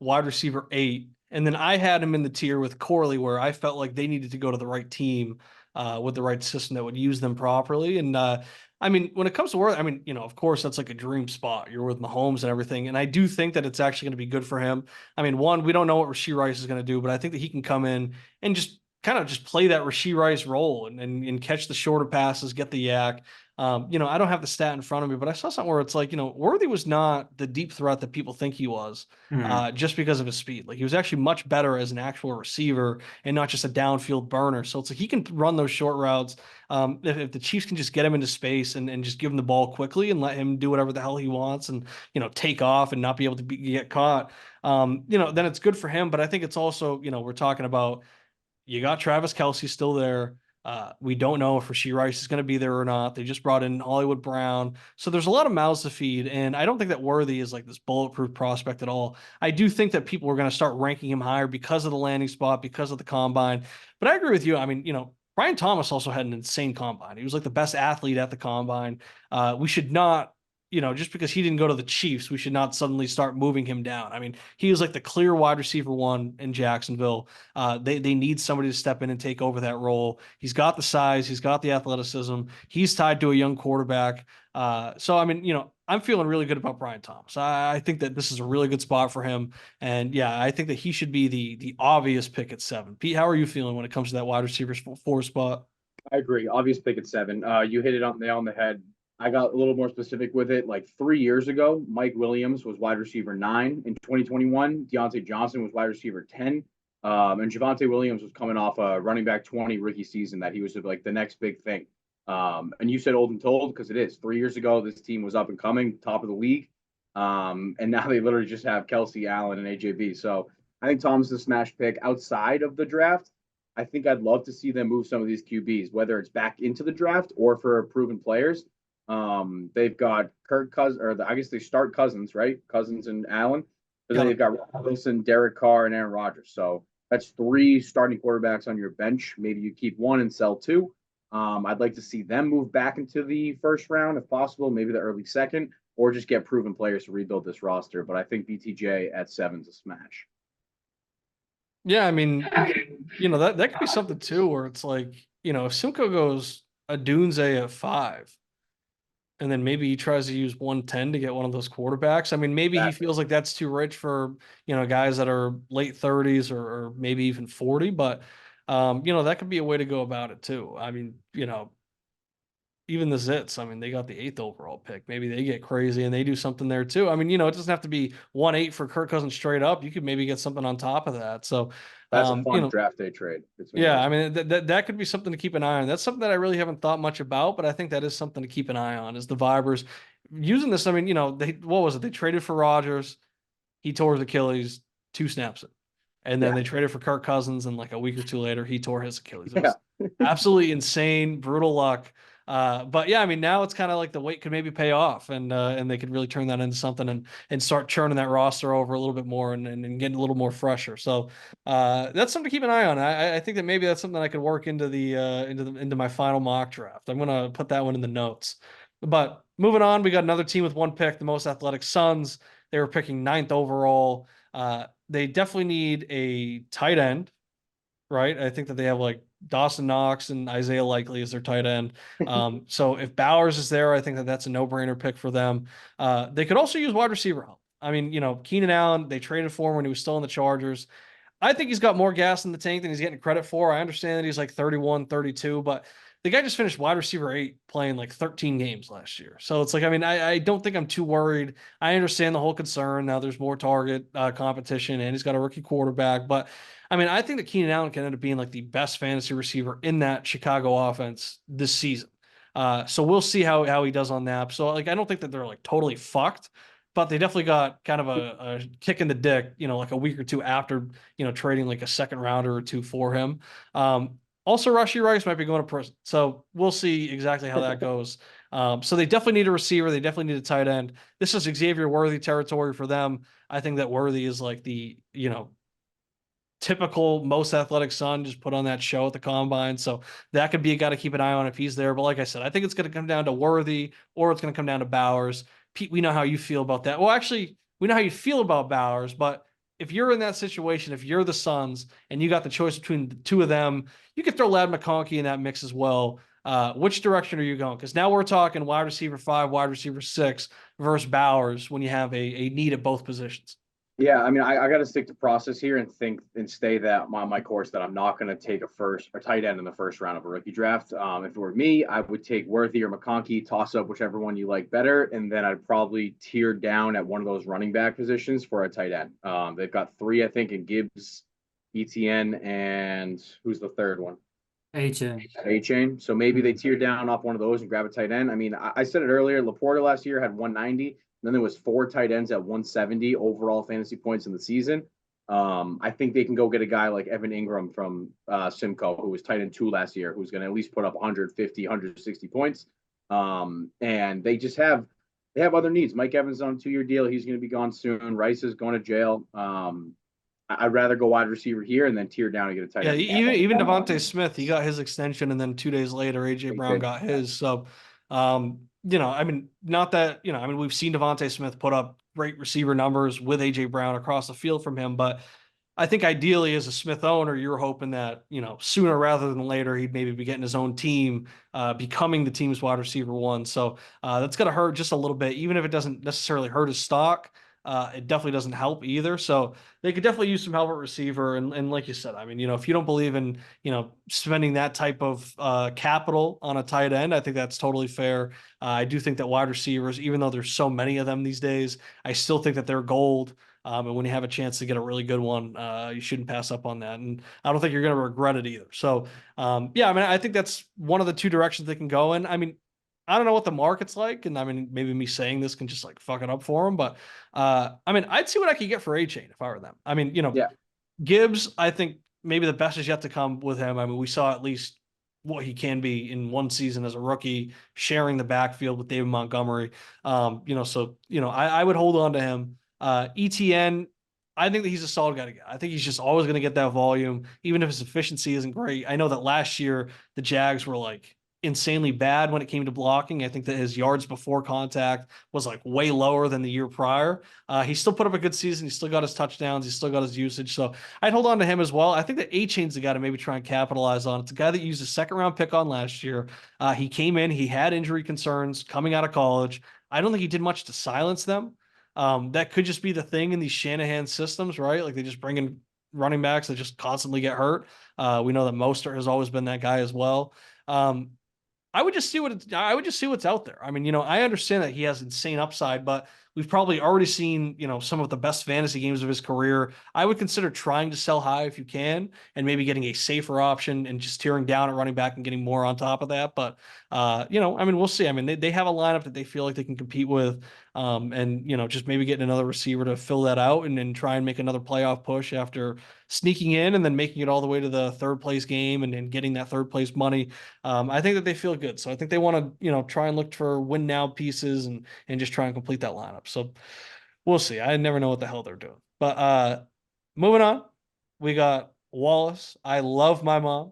wide receiver 8, and then I had him in the tier with Corley, where I felt like they needed to go to the right team with the right system that would use them properly. And I mean, when it comes to Worth, I mean, of course, that's like a dream spot. You're with Mahomes and everything, and I do think that it's actually going to be good for him. I mean, one, we don't know what Rashee Rice is going to do, but I think that he can come in and just kind of just play that Rashee Rice role and catch the shorter passes, get the yak. I don't have the stat in front of me, but I saw something where it's like, Worthy was not the deep threat that people think he was, just because of his speed. Like he was actually much better as an actual receiver and not just a downfield burner. So it's like he can run those short routes. If the Chiefs can just get him into space and just give him the ball quickly and let him do whatever the hell he wants and, take off and not be able to get caught, then it's good for him. But I think it's also, we're talking about, you got Travis Kelce still there. We don't know if Rashee Rice is going to be there or not. They just brought in Hollywood Brown. So there's a lot of mouths to feed. And I don't think that Worthy is like this bulletproof prospect at all. I do think that people are going to start ranking him higher because of the landing spot, because of the combine. But I agree with you. I mean, Brian Thomas also had an insane combine. He was like the best athlete at the combine. We should not, just because he didn't go to the Chiefs, we should not suddenly start moving him down. I mean, he was like the clear wide receiver one in Jacksonville. They need somebody to step in and take over that role. He's got the size, he's got the athleticism, he's tied to a young quarterback. So I mean, I'm feeling really good about Brian Thomas. I think that this is a really good spot for him. And yeah, I think that he should be the obvious pick at 7. Pete, how are you feeling when it comes to that wide receiver 4 spot? I agree. Obvious pick at 7. You hit it on nail on the head. I got a little more specific with it. Like 3 years ago, Mike Williams was wide receiver 9. In 2021, Deontay Johnson was wide receiver 10. And Javonte Williams was coming off a running back 20 rookie season that he was like the next big thing. And you said old and told because it is. 3 years ago, this team was up and coming, top of the league. And now they literally just have Kelsey Allen and AJB. So I think Thomas is a smash pick outside of the draft. I think I'd love to see them move some of these QBs, whether it's back into the draft or for proven players. They've got Kirk Cousins, I guess they start Cousins, right? Cousins and Allen. But then they've got Wilson, Derek Carr, and Aaron Rodgers. So that's 3 starting quarterbacks on your bench. Maybe you keep 1 and sell 2. I'd like to see them move back into the first round if possible, maybe the early second, or just get proven players to rebuild this roster. But I think BTJ at 7 is a smash. Yeah, I mean, that could be something too, where it's like, if Simcoe goes a Dunze at 5, and then maybe he tries to use 110 to get one of those quarterbacks. I mean, maybe he feels like that's too rich for, guys that are late 30s or maybe even 40, but, that could be a way to go about it too. I mean, even the Zits, I mean, they got the 8th overall pick. Maybe they get crazy and they do something there too. I mean, it doesn't have to be 1-8 for Kirk Cousins straight up. You could maybe get something on top of that. So that's a fun draft day trade. Yeah, I mean, that could be something to keep an eye on. That's something that I really haven't thought much about, but I think that is something to keep an eye on is the Vibers using this. I mean, what was it? They traded for Rodgers. He tore his Achilles 2 snaps in. And then they traded for Kirk Cousins, and like a week or 2 later, he tore his Achilles. It was absolutely insane, brutal luck. But yeah, I mean, now it's kind of like the wait could maybe pay off, and they could really turn that into something and start churning that roster over a little bit more and getting a little more fresher. So that's something to keep an eye on. I think that maybe that's something I could work into into my final mock draft. I'm gonna put that one in the notes. But moving on, we got another team with 1 pick, the most athletic Suns. They were picking 9th overall. They definitely need a tight end, right? I think that they have like Dawson Knox and Isaiah Likely as their tight end. So if Bowers is there, I think that that's a no-brainer pick for them. They could also use wide receiver help. I mean, Keenan Allen, they traded for him when he was still in the Chargers. I think he's got more gas in the tank than he's getting credit for. I understand that he's like 31, 32, but the guy just finished wide receiver 8 playing like 13 games last year. So it's like, I mean, I don't think I'm too worried. I understand the whole concern. Now there's more target competition and he's got a rookie quarterback. But I mean, I think that Keenan Allen can end up being like the best fantasy receiver in that Chicago offense this season. So we'll see how he does on that. So like, I don't think that they're like totally fucked, but they definitely got kind of a kick in the dick, like a week or 2 after, trading like a 2nd rounder or 2 for him. Also, Rashee Rice might be going to prison. So we'll see exactly how that goes. So they definitely need a receiver. They definitely need a tight end. This is Xavier Worthy territory for them. I think that Worthy is like the, typical most athletic son, just put on that show at the combine. So that could be a guy to keep an eye on if he's there. But like I said, I think it's going to come down to Worthy or it's going to come down to Bowers. Pete, we know how you feel about that. Well, actually, we know how you feel about Bowers, but if you're in that situation, if you're the Suns and you got the choice between the 2 of them, you could throw Ladd McConkey in that mix as well. Which direction are you going? Because now we're talking wide receiver 5, wide receiver 6 versus Bowers when you have a need at both positions. Yeah, I mean, I got to stick to process here and think and stay that on my course that I'm not going to take a tight end in the first round of a rookie draft. If it were me, I would take Worthy or McConkey, toss up whichever one you like better, and then I'd probably tear down at one of those running back positions for a tight end. They've got 3, I think, in Gibbs, ETN, and who's the 3rd one? A-Chain. So maybe they tear down off one of those and grab a tight end. I mean, I said it earlier, Laporta last year had 190. Then there was 4 tight ends at 170 overall fantasy points in the season. I think they can go get a guy like Evan Ingram from Simcoe, who was tight end 2 last year, who's going to at least put up 150, 160 points. And they have other needs. Mike Evans on a 2-year deal. He's going to be gone soon. Rice is going to jail. I'd rather go wide receiver here and then tear down and get a tight Yeah, end. even Devontae Smith, he got his extension, and then 2 days later, AJ Brown got his. So, I mean, not that I mean, we've seen Devontae Smith put up great receiver numbers with AJ Brown across the field from him, but I think ideally as a Smith owner, you're hoping that, sooner rather than later, he'd maybe be getting his own team, becoming the team's wide receiver one. So that's going to hurt just a little bit, even if it doesn't necessarily hurt his stock. It definitely doesn't help either. So they could definitely use some help at receiver. And like you said, I mean, if you don't believe in, spending that type of capital on a tight end, I think that's totally fair. I do think that wide receivers, even though there's so many of them these days, I still think that they're gold. And when you have a chance to get a really good one, you shouldn't pass up on that. And I don't think you're going to regret it either. So, yeah, I mean, I think that's one of the 2 directions they can go in. I mean, I don't know what the market's like. And I mean, maybe me saying this can just like fuck it up for them. But I mean, I'd see what I could get for A-Chain if I were them. I mean, Yeah. Gibbs, I think maybe the best is yet to come with him. I mean, we saw at least what he can be in 1 season as a rookie, sharing the backfield with David Montgomery. I would hold on to him. ETN, I think that he's a solid guy to get. I think he's just always going to get that volume, even if his efficiency isn't great. I know that last year the Jags were like insanely bad when it came to blocking. I think that his yards before contact was like way lower than the year prior. He still put up a good season. He still got his touchdowns. He still got his usage. So I'd hold on to him as well. I think that A-Chain's the guy to maybe try and capitalize on. It's a guy that used a 2nd-round pick on last year. He came in. He had injury concerns coming out of college. I don't think he did much to silence them. That could just be the thing in these Shanahan systems, right? Like they just bring in running backs that just constantly get hurt. We know that Mostert has always been that guy as well. I would just see what's out there. I mean, I understand that he has insane upside, but we've probably already seen, some of the best fantasy games of his career. I would consider trying to sell high if you can, and maybe getting a safer option and just tearing down at running back and getting more on top of that. But, I mean, we'll see. I mean, they have a lineup that they feel like they can compete with, and, just maybe getting another receiver to fill that out and then try and make another playoff push after sneaking in and then making it all the way to the 3rd place game and then getting that 3rd place money. I think that they feel good. So I think they want to, try and look for win now pieces and just try and complete that lineup. So we'll see. I never know what the hell they're doing. But moving on, we got Wallace. I love my mom.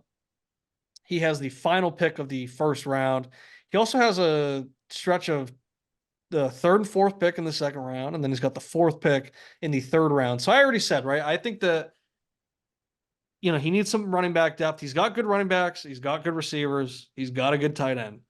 He has the final pick of the 1st round. He also has a stretch of the 3rd and 4th pick in the 2nd round, and then he's got the 4th pick in the 3rd round. So I already said, right? I think that he needs some running back depth. He's got good running backs. He's got good receivers. He's got a good tight end.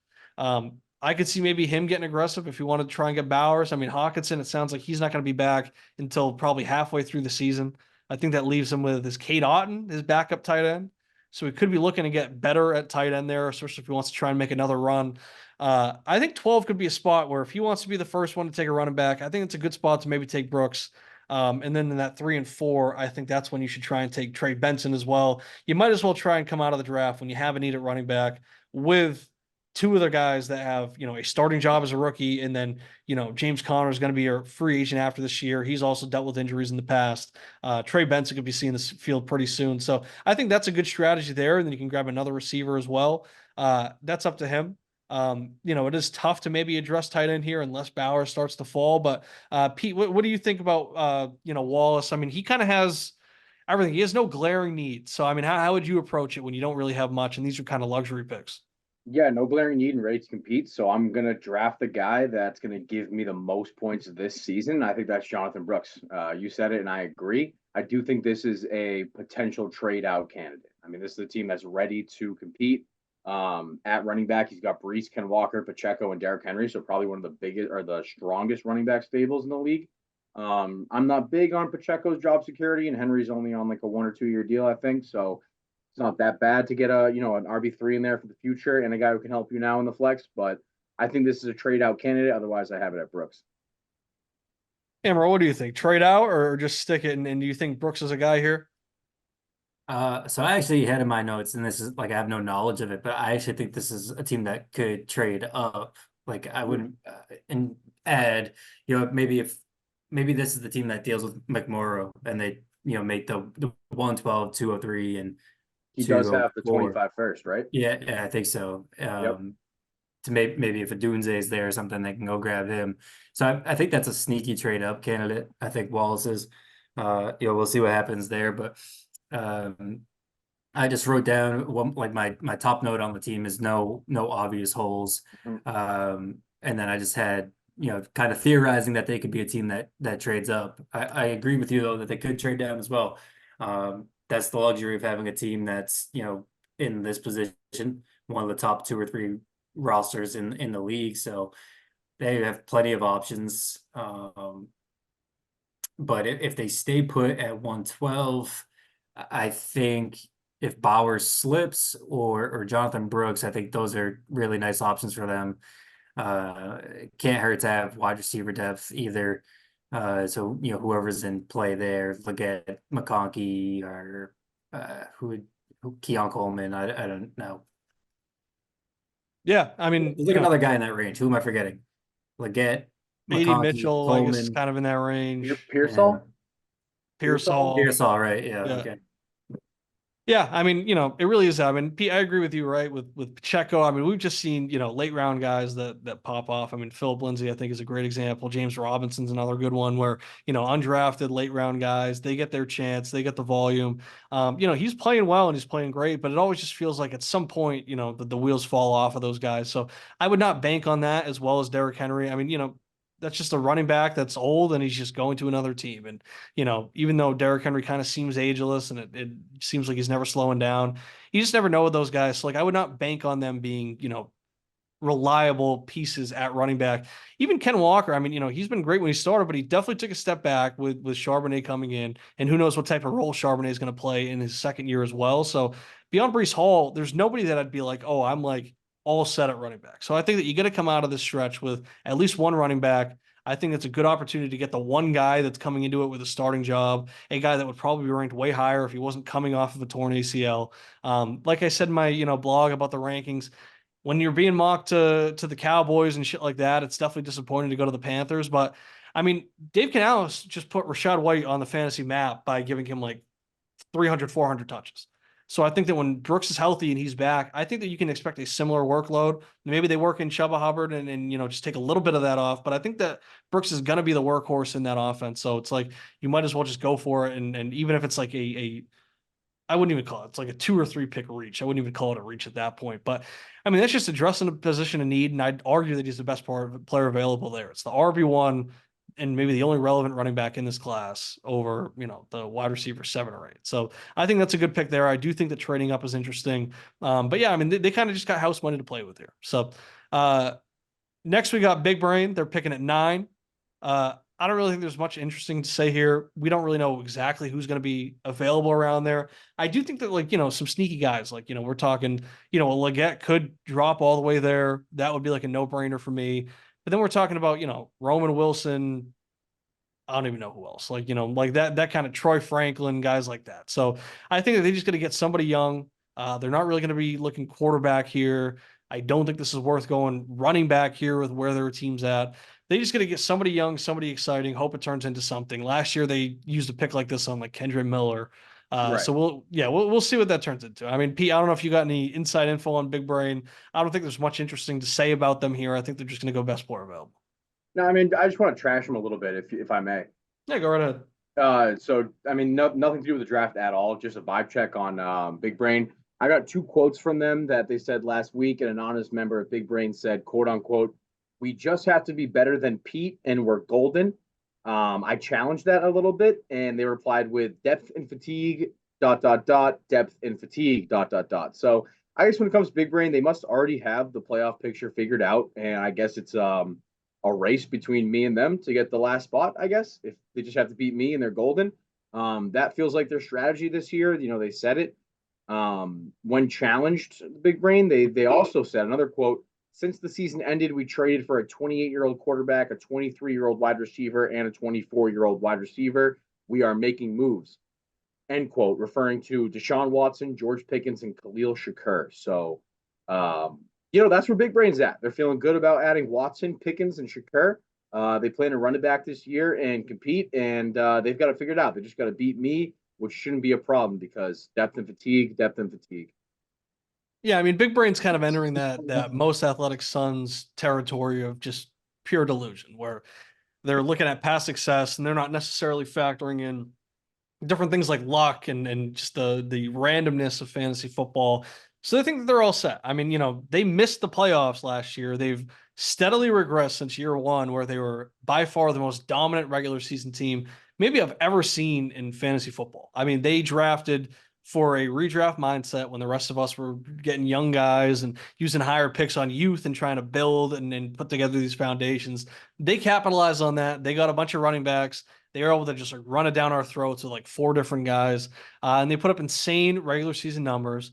I could see maybe him getting aggressive if he wanted to try and get Bowers. I mean, Hawkinson, it sounds like he's not going to be back until probably halfway through the season. I think that leaves him with his Cade Otton, his backup tight end. So he could be looking to get better at tight end there, especially if he wants to try and make another run. I think 12 could be a spot where if he wants to be the first one to take a running back, I think it's a good spot to maybe take Brooks. And then in that 3 and 4, I think that's when you should try and take Trey Benson as well. You might as well try and come out of the draft when you have a need at running back with 2 other guys that have, a starting job as a rookie. And then, James Conner is going to be a free agent after this year. He's also dealt with injuries in the past. Trey Benson could be seeing this field pretty soon. So I think that's a good strategy there. And then you can grab another receiver as well. That's up to him. It is tough to maybe address tight end here unless Bauer starts to fall. But Pete, what do you think about Wallace? I mean, he kind of has everything. He has no glaring needs. So I mean, how would you approach it when you don't really have much? And these are kind of luxury picks. Yeah, no glaring need and ready to compete. So I'm gonna draft the guy that's gonna give me the most points this season. I think that's Jonathan Brooks. You said it, and I agree. I do think this is a potential trade out candidate. I mean, this is a team that's ready to compete. At running back, he's got Brees, Ken Walker, Pacheco, and Derrick Henry. So probably one of the biggest or the strongest running back stables in the league. I'm not big on Pacheco's job security, and Henry's only on like a 1 or 2 year deal, I think. So it's not that bad to get an RB3 in there for the future and a guy who can help you now in the flex. But I think this is a trade out candidate. Otherwise, I have it at Brooks. Amaral, what do you think? Trade out or just stick it? And do you think Brooks is a guy here? So I actually had in my notes, and this is like I have no knowledge of it, but I actually think this is a team that could trade up. Like I wouldn't and add, maybe maybe this is the team that deals with McMorrow and they make the 112, 203, and He does have the 204. 25 first, right? Yeah, I think so. Yep. To maybe if a Dunze is there or something, they can go grab him. So I think that's a sneaky trade up candidate. I think Wallace is. We'll see what happens there, but um, I just wrote down like my top note on the team is no obvious holes. Mhm. And then I just had kind of theorizing that they could be a team that trades up. I agree with you though that they could trade down as well. That's the luxury of having a team that's in this position, one of the top 2 or 3 rosters in the league. So they have plenty of options. But if they stay put at 112, I think if Bowers slips or Jonathan Brooks, I think those are really nice options for them. Can't hurt to have wide receiver depth either. So whoever's in play there, Leggett, McConkey, or Keon Coleman. I don't know. Yeah, I mean, There's like another guy in that range. Who am I forgetting? Leggett, AD McConkey, Mitchell, I guess, is Coleman, kind of in that range. Pearsall? Pearsall. Pearsall, right? Yeah, Yeah. okay. Yeah, I mean, it really is. I mean, I agree with you, right? With Pacheco, I mean, we've just seen, late round guys that pop off. I mean, Philip Lindsay, I think, is a great example. James Robinson's another good one where, undrafted late round guys, they get their chance, they get the volume. He's playing well and he's playing great, but it always just feels like at some point, the wheels fall off of those guys. So I would not bank on that as well as Derrick Henry. I mean, that's just a running back that's old and he's just going to another team. And even though Derrick Henry kind of seems ageless and it seems like he's never slowing down, you just never know with those guys. So, like, I would not bank on them being, reliable pieces at running back. Even Ken Walker, I mean, he's been great when he started, but he definitely took a step back with Charbonnet coming in, and who knows what type of role Charbonnet is going to play in his second year as well. So beyond Breece Hall, there's nobody that I'd be like, oh, I'm like all set at running back. So I think that you got to come out of this stretch with at least one running back. I think it's a good opportunity to get the one guy that's coming into it with a starting job, a guy that would probably be ranked way higher if he wasn't coming off of a torn ACL. Like I said in my blog about the rankings, when you're being mocked to the Cowboys and shit like that, it's definitely disappointing to go to the Panthers. But I mean, Dave Canales just put Rachaad White on the fantasy map by giving him like 300, 400 touches. So I think that when Brooks is healthy and he's back, I think that you can expect a similar workload. Maybe they work in Chuba Hubbard and just take a little bit of that off. But I think that Brooks is going to be the workhorse in that offense. So it's like you might as well just go for it. And even if it's like a I wouldn't even call it. It's like a 2 or 3 pick reach. I wouldn't even call it a reach at that point. But I mean, that's just addressing a position of need, and I'd argue that he's the best player available there. It's the RB1 and maybe the only relevant running back in this class over, the wide receiver 7 or 8. So I think that's a good pick there. I do think that trading up is interesting. But yeah, I mean, they kind of just got house money to play with here. So next we got Big Brain. They're picking at 9. I don't really think there's much interesting to say here. We don't really know exactly who's going to be available around there. I do think that some sneaky guys, we're talking, a Leggett could drop all the way there. That would be like a no-brainer for me. But then we're talking about, Roman Wilson. I don't even know who else, like that kind of Troy Franklin, guys like that. So I think that they just got to get somebody young. They're not really going to be looking quarterback here. I don't think this is worth going running back here with where their team's at. They just got to get somebody young, somebody exciting, hope it turns into something. Last year they used a pick like this on like Kendre Miller. Right. So we'll see what that turns into. I mean, Pete, I don't know if you got any inside info on Big Brain. I don't think there's much interesting to say about them here. I think they're just going to go best player available. No, I mean, I just want to trash them a little bit, if I may. Yeah, go right ahead. So I mean, nothing to do with the draft at all. Just a vibe check on Big Brain. I got 2 quotes from them that they said last week. An anonymous member of Big Brain said, "quote unquote, we just have to be better than Pete, and we're golden." I challenged that a little bit, and they replied with depth and fatigue, ... depth and fatigue, ... So I guess when it comes to Big Brain, they must already have the playoff picture figured out, and I guess it's a race between me and them to get the last spot. I guess if they just have to beat me and they're golden, that feels like their strategy this year. They said it when challenged. Big Brain, they also said another quote. Since the season ended, we traded for a 28-year-old quarterback, a 23-year-old wide receiver, and a 24-year-old wide receiver. We are making moves. End quote, referring to Deshaun Watson, George Pickens, and Khalil Shakur. So, that's where Big Brain's at. They're feeling good about adding Watson, Pickens, and Shakur. They plan to run it back this year and compete, and they've got to figure it out. They just got to beat me, which shouldn't be a problem because depth and fatigue, depth and fatigue. Yeah, I mean, Big Brain's kind of entering that most athletic sons territory of just pure delusion, where they're looking at past success and they're not necessarily factoring in different things like luck and just the randomness of fantasy football. So they think that they're all set. I mean, they missed the playoffs last year. They've steadily regressed since year one, where they were by far the most dominant regular season team maybe I've ever seen in fantasy football. I mean, they drafted for a redraft mindset when the rest of us were getting young guys and using higher picks on youth and trying to build and put together these foundations. They capitalized on that. They got a bunch of running backs. They were able to just run it down our throats with like 4 different guys. And they put up insane regular season numbers.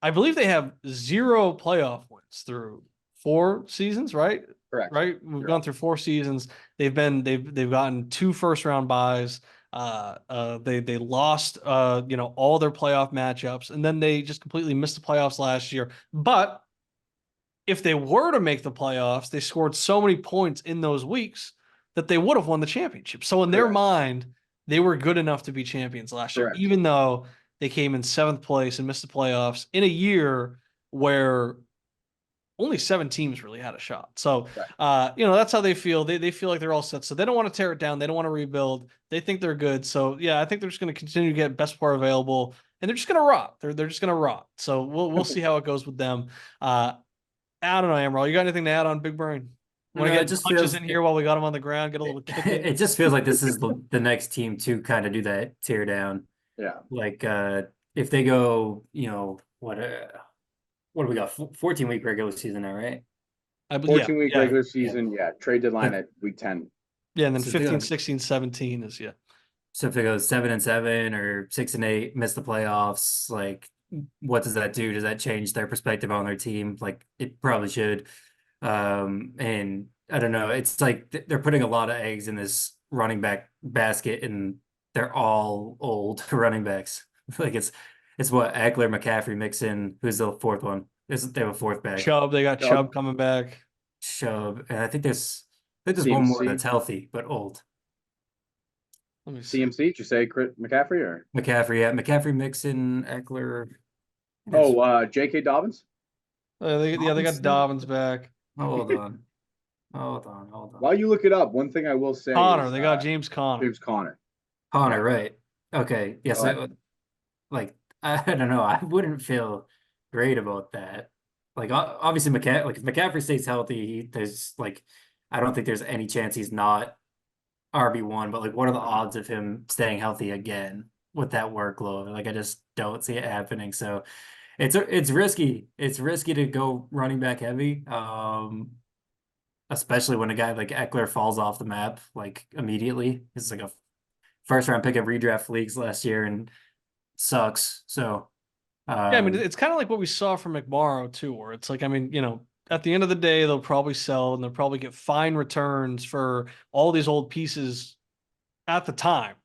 I believe they have 0 playoff wins through 4 seasons, right? Correct. Right. We've gone through 4 seasons. They've gotten 2 first round buys. They lost all their playoff matchups, and then they just completely missed the playoffs last year. But if they were to make the playoffs, they scored so many points in those weeks that they would have won the championship. So in their mind, they were good enough to be champions last year, even though they came in 7th place and missed the playoffs in a year where only 7 teams really had a shot. So, that's how they feel. They feel like they're all set. So they don't want to tear it down. They don't want to rebuild. They think they're good. So yeah, I think they're just going to continue to get best player available, and they're just going to rot. They're just going to rot. So we'll see how it goes with them. I don't know, Amaral. You got anything to add on Big Brain? Want to get punches in here while we got him on the ground? Get a little kick in? It just feels like this is the next team to kind of do that tear down. Yeah. Like if they go, what do we got? 14-week regular season now, right? I believe 14-week regular season, trade deadline at week 10. Yeah, and then 15, 16, 17 is So if they go 7-7 or 6-8, miss the playoffs, like what does that do? Does that change their perspective on their team? Like it probably should. And I don't know. It's like they're putting a lot of eggs in this running back basket, and they're all old running backs. Like it's what Eckler, McCaffrey, Mixon. Who's the 4th one? They have a 4th back. Chubb. They got Chubb coming back. Chubb, and I think there's one more that's healthy but old. Let me see. CMC, did you say McCaffrey or McCaffrey? Yeah, McCaffrey, Mixon, Eckler. J.K. Dobbins. They got Dobbins back. Hold on. While you look it up, one thing I will say, Connor. They got James Conner. Connor, right? Okay. Yes. I don't know. I wouldn't feel great about that. Like obviously if McCaffrey stays healthy, I don't think there's any chance he's not RB1, but like what are the odds of him staying healthy again with that workload? Like I just don't see it happening. So it's risky. It's risky to go running back heavy. Especially when a guy like Eckler falls off the map like immediately. It's like a 1st round pick of redraft leagues last year and sucks. So I mean, it's kind of like what we saw from McMorrow too, where it's like, I mean, at the end of the day, they'll probably sell and they'll probably get fine returns for all these old pieces at the time,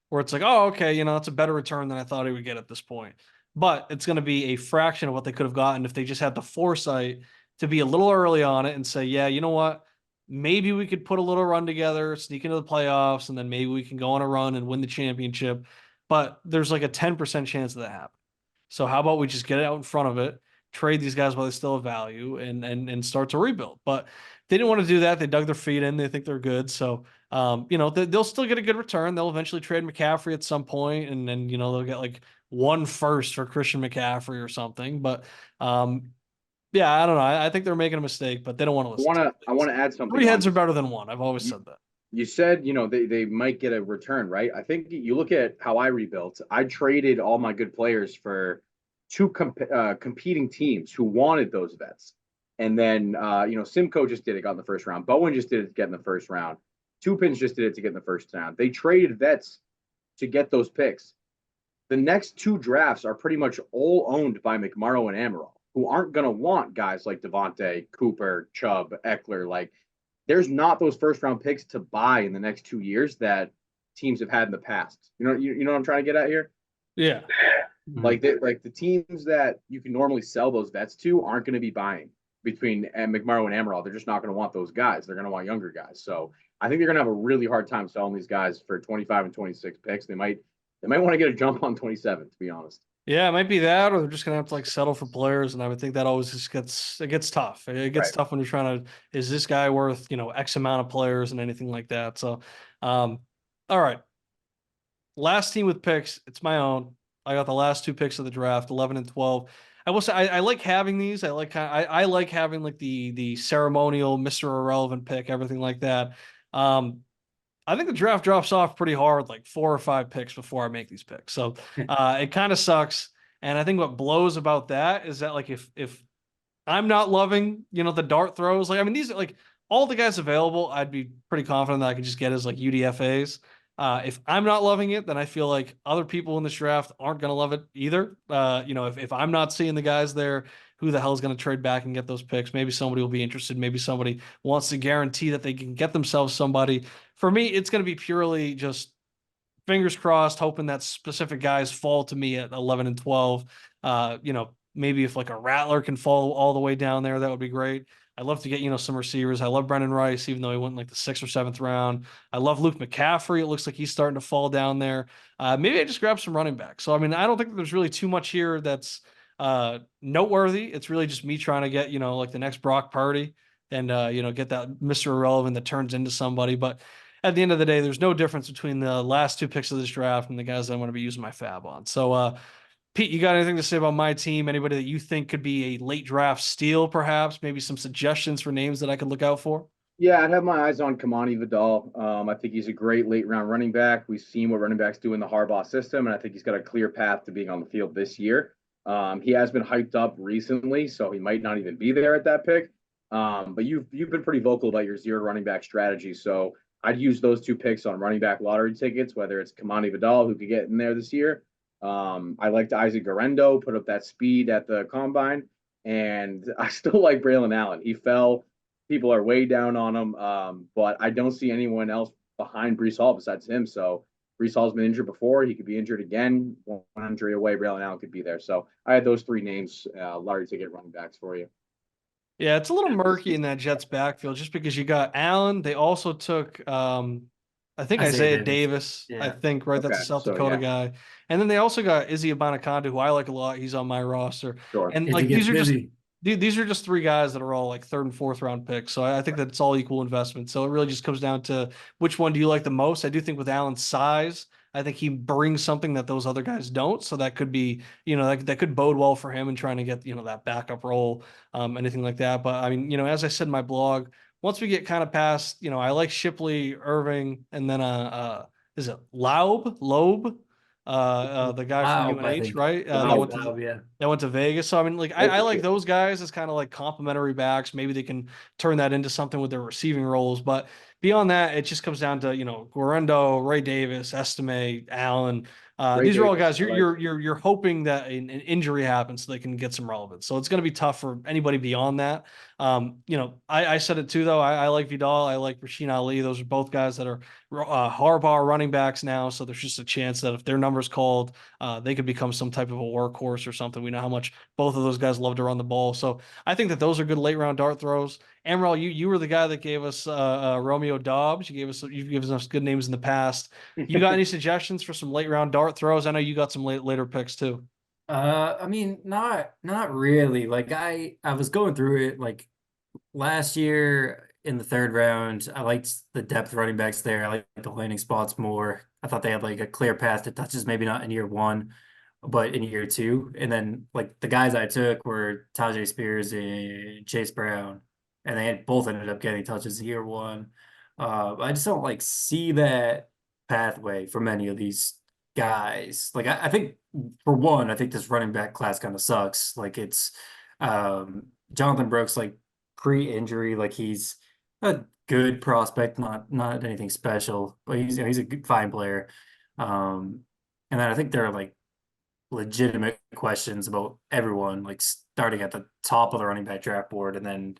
where it's like, oh, okay, it's a better return than I thought he would get at this point. But it's going to be a fraction of what they could have gotten if they just had the foresight to be a little early on it and say, yeah, you know what? Maybe we could put a little run together, sneak into the playoffs, and then maybe we can go on a run and win the championship. But there's like a 10% chance of that happening. So how about we just get it out in front of it, trade these guys while they still have value, and start to rebuild. But they didn't want to do that. They dug their feet in. They think they're good. So, they'll still get a good return. They'll eventually trade McCaffrey at some point, and then, they'll get like 1 first for Christian McCaffrey or something. But, yeah, I don't know. I think they're making a mistake, but they don't want to listen. I want to add something. 3 heads are better than 1. I've always said that. You said, they might get a return, right? I think you look at how I rebuilt. I traded all my good players for 2 competing teams who wanted those vets. And then, Simcoe just did it, got in the 1st round. Bowen just did it to get in the 1st round. 2 Pins just did it to get in the 1st round. They traded vets to get those picks. The next 2 drafts are pretty much all owned by McMorrow and Amaral, who aren't going to want guys like Devontae, Cooper, Chubb, Eckler. Like, there's not those 1st round picks to buy in the next 2 years that teams have had in the past. You know what I'm trying to get at here? Yeah. Like the teams that you can normally sell those vets to aren't going to be buying between McMorrow and Amaral. They're just not going to want those guys. They're going to want younger guys. So I think they're gonna have a really hard time selling these guys for 25 and 26 picks. They might want to get a jump on 27, to be honest. Yeah, it might be that, or they're just gonna have to like settle for players, and I would think that always just gets tough. It gets Right. tough when you're trying to, is this guy worth, X amount of players and anything like that. So, um, all right, last team with picks. It's my own. I got the last two picks of the draft, 11 and 12. I will say I like having these. I like having like the ceremonial Mr. Irrelevant pick, everything like that. Um, I think the draft drops off pretty hard, like 4 or 5 picks before I make these picks. So it kind of sucks. And I think what blows about that is that like if I'm not loving, the dart throws, like I mean these like all the guys available, I'd be pretty confident that I could just get as like UDFAs. If I'm not loving it, then I feel like other people in this draft aren't going to love it either. If I'm not seeing the guys there, who the hell is going to trade back and get those picks? Maybe somebody will be interested. Maybe somebody wants to guarantee that they can get themselves somebody. For me, it's going to be purely just fingers crossed, hoping that specific guys fall to me at 11 and 12. Maybe if like a Rattler can fall all the way down there, that would be great. I'd love to get, some receivers. I love Brendan Rice, even though he went in like the 6th or 7th round. I love Luke McCaffrey. It looks like he's starting to fall down there. Maybe I just grab some running backs. So, I mean, I don't think there's really too much here that's noteworthy. It's really just me trying to get, like the next Brock Purdy and, get that Mr. Irrelevant that turns into somebody. But at the end of the day, there's no difference between the last two picks of this draft and the guys that I'm going to be using my fab on. So, Pete, you got anything to say about my team? Anybody that you think could be a late draft steal, perhaps? Maybe some suggestions for names that I could look out for? Yeah, I'd have my eyes on Kamani Vidal. I think he's a great late round running back. We've seen what running backs do in the Harbaugh system, and I think he's got a clear path to being on the field this year. He has been hyped up recently, so he might not even be there at that pick. But you've been pretty vocal about your zero running back strategy, so I'd use those two picks on running back lottery tickets, whether it's Kamani Vidal, who could get in there this year. I liked Isaac Garendo, put up that speed at the combine, and I still like Braylon Allen. He fell. People are way down on him, but I don't see anyone else behind Brees Hall besides him. So Brees Hall's been injured before. He could be injured again. One injury away, Braylon Allen could be there. So I had those three names, lottery ticket running backs for you. Yeah, it's a little murky in that Jets backfield just because you got Allen. They also took I think Isaiah Davis, I Yeah. think, right? That's a Okay, South so, Dakota yeah. guy. And then they also got Izzy Abanikanda, who I like a lot. He's on my roster. Sure. And If he like gets these are just busy. these are just three guys that are all like 3rd and 4th round picks. So I think that it's all equal investment. So it really just comes down to which one do you like the most. I do think with Allen's size, I think he brings something that those other guys don't. So that could be, that could bode well for him in trying to get, that backup role, anything like that. But I mean, as I said in my blog, once we get kind of past, I like Shipley, Irving, and then is it Loeb, the guy from Wow, I UNH, think. right? Wow. That went to Vegas. So I mean, like I like those guys as kind of like complementary backs. Maybe they can turn that into something with their receiving roles. But beyond that, it just comes down to Guarendo, Ray Davis, Estime, Allen. Ray These are all Davis, guys I like. you're hoping that an injury happens so they can get some relevance. So it's going to be tough for anybody beyond that. I said it too though. I like Vidal. I like Rasheen Ali. Those are both guys that are Harbaugh running backs now. So there's just a chance that if their number's called, they could become some type of a workhorse or something. We know how much both of those guys love to run the ball. So I think that those are good late round dart throws. Amaral, you were the guy that gave us Romeo Dobbs. You've given us good names in the past. You got any suggestions for some late round dart throws? I know you got some later picks too. I mean, not really. Like I was going through it like last year in the 3rd round. I liked the depth running backs there. I liked the landing spots more. I thought they had like a clear path to touches, maybe not in year 1, but in year 2. And then like the guys I took were Tajay Spears and Chase Brown, and they had both ended up getting touches in year 1. I just don't like see that pathway for many of these guys. Like I think for one, I think this running back class kind of sucks. Like it's Jonathan Brooks, like pre-injury, like he's a good prospect, not anything special, but he's a good, fine player. And then I think there are like legitimate questions about everyone, like starting at the top of the running back draft board, and then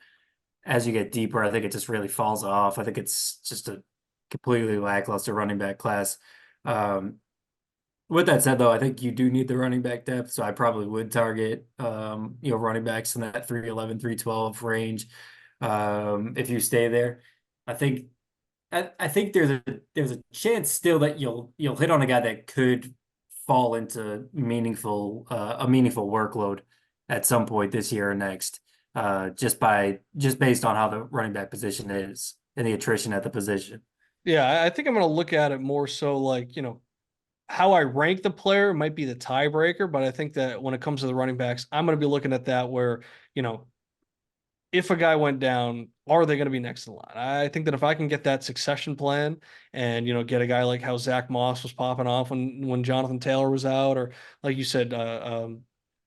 as you get deeper, I think it just really falls off. I think it's just a completely lackluster running back class. Um, with that said, though, I think you do need the running back depth, so I probably would target, running backs in that 311, 312 range, if you stay there. I think I think there's a chance still that you'll hit on a guy that could fall into a meaningful workload at some point this year or next, just based on how the running back position is and the attrition at the position. Yeah, I think I'm going to look at it more so like, how I rank the player might be the tiebreaker, but I think that when it comes to the running backs, I'm going to be looking at that where, you know, if a guy went down, are they going to be next in line? I think that if I can get that succession plan and, get a guy like how Zach Moss was popping off when Jonathan Taylor was out, or like you said,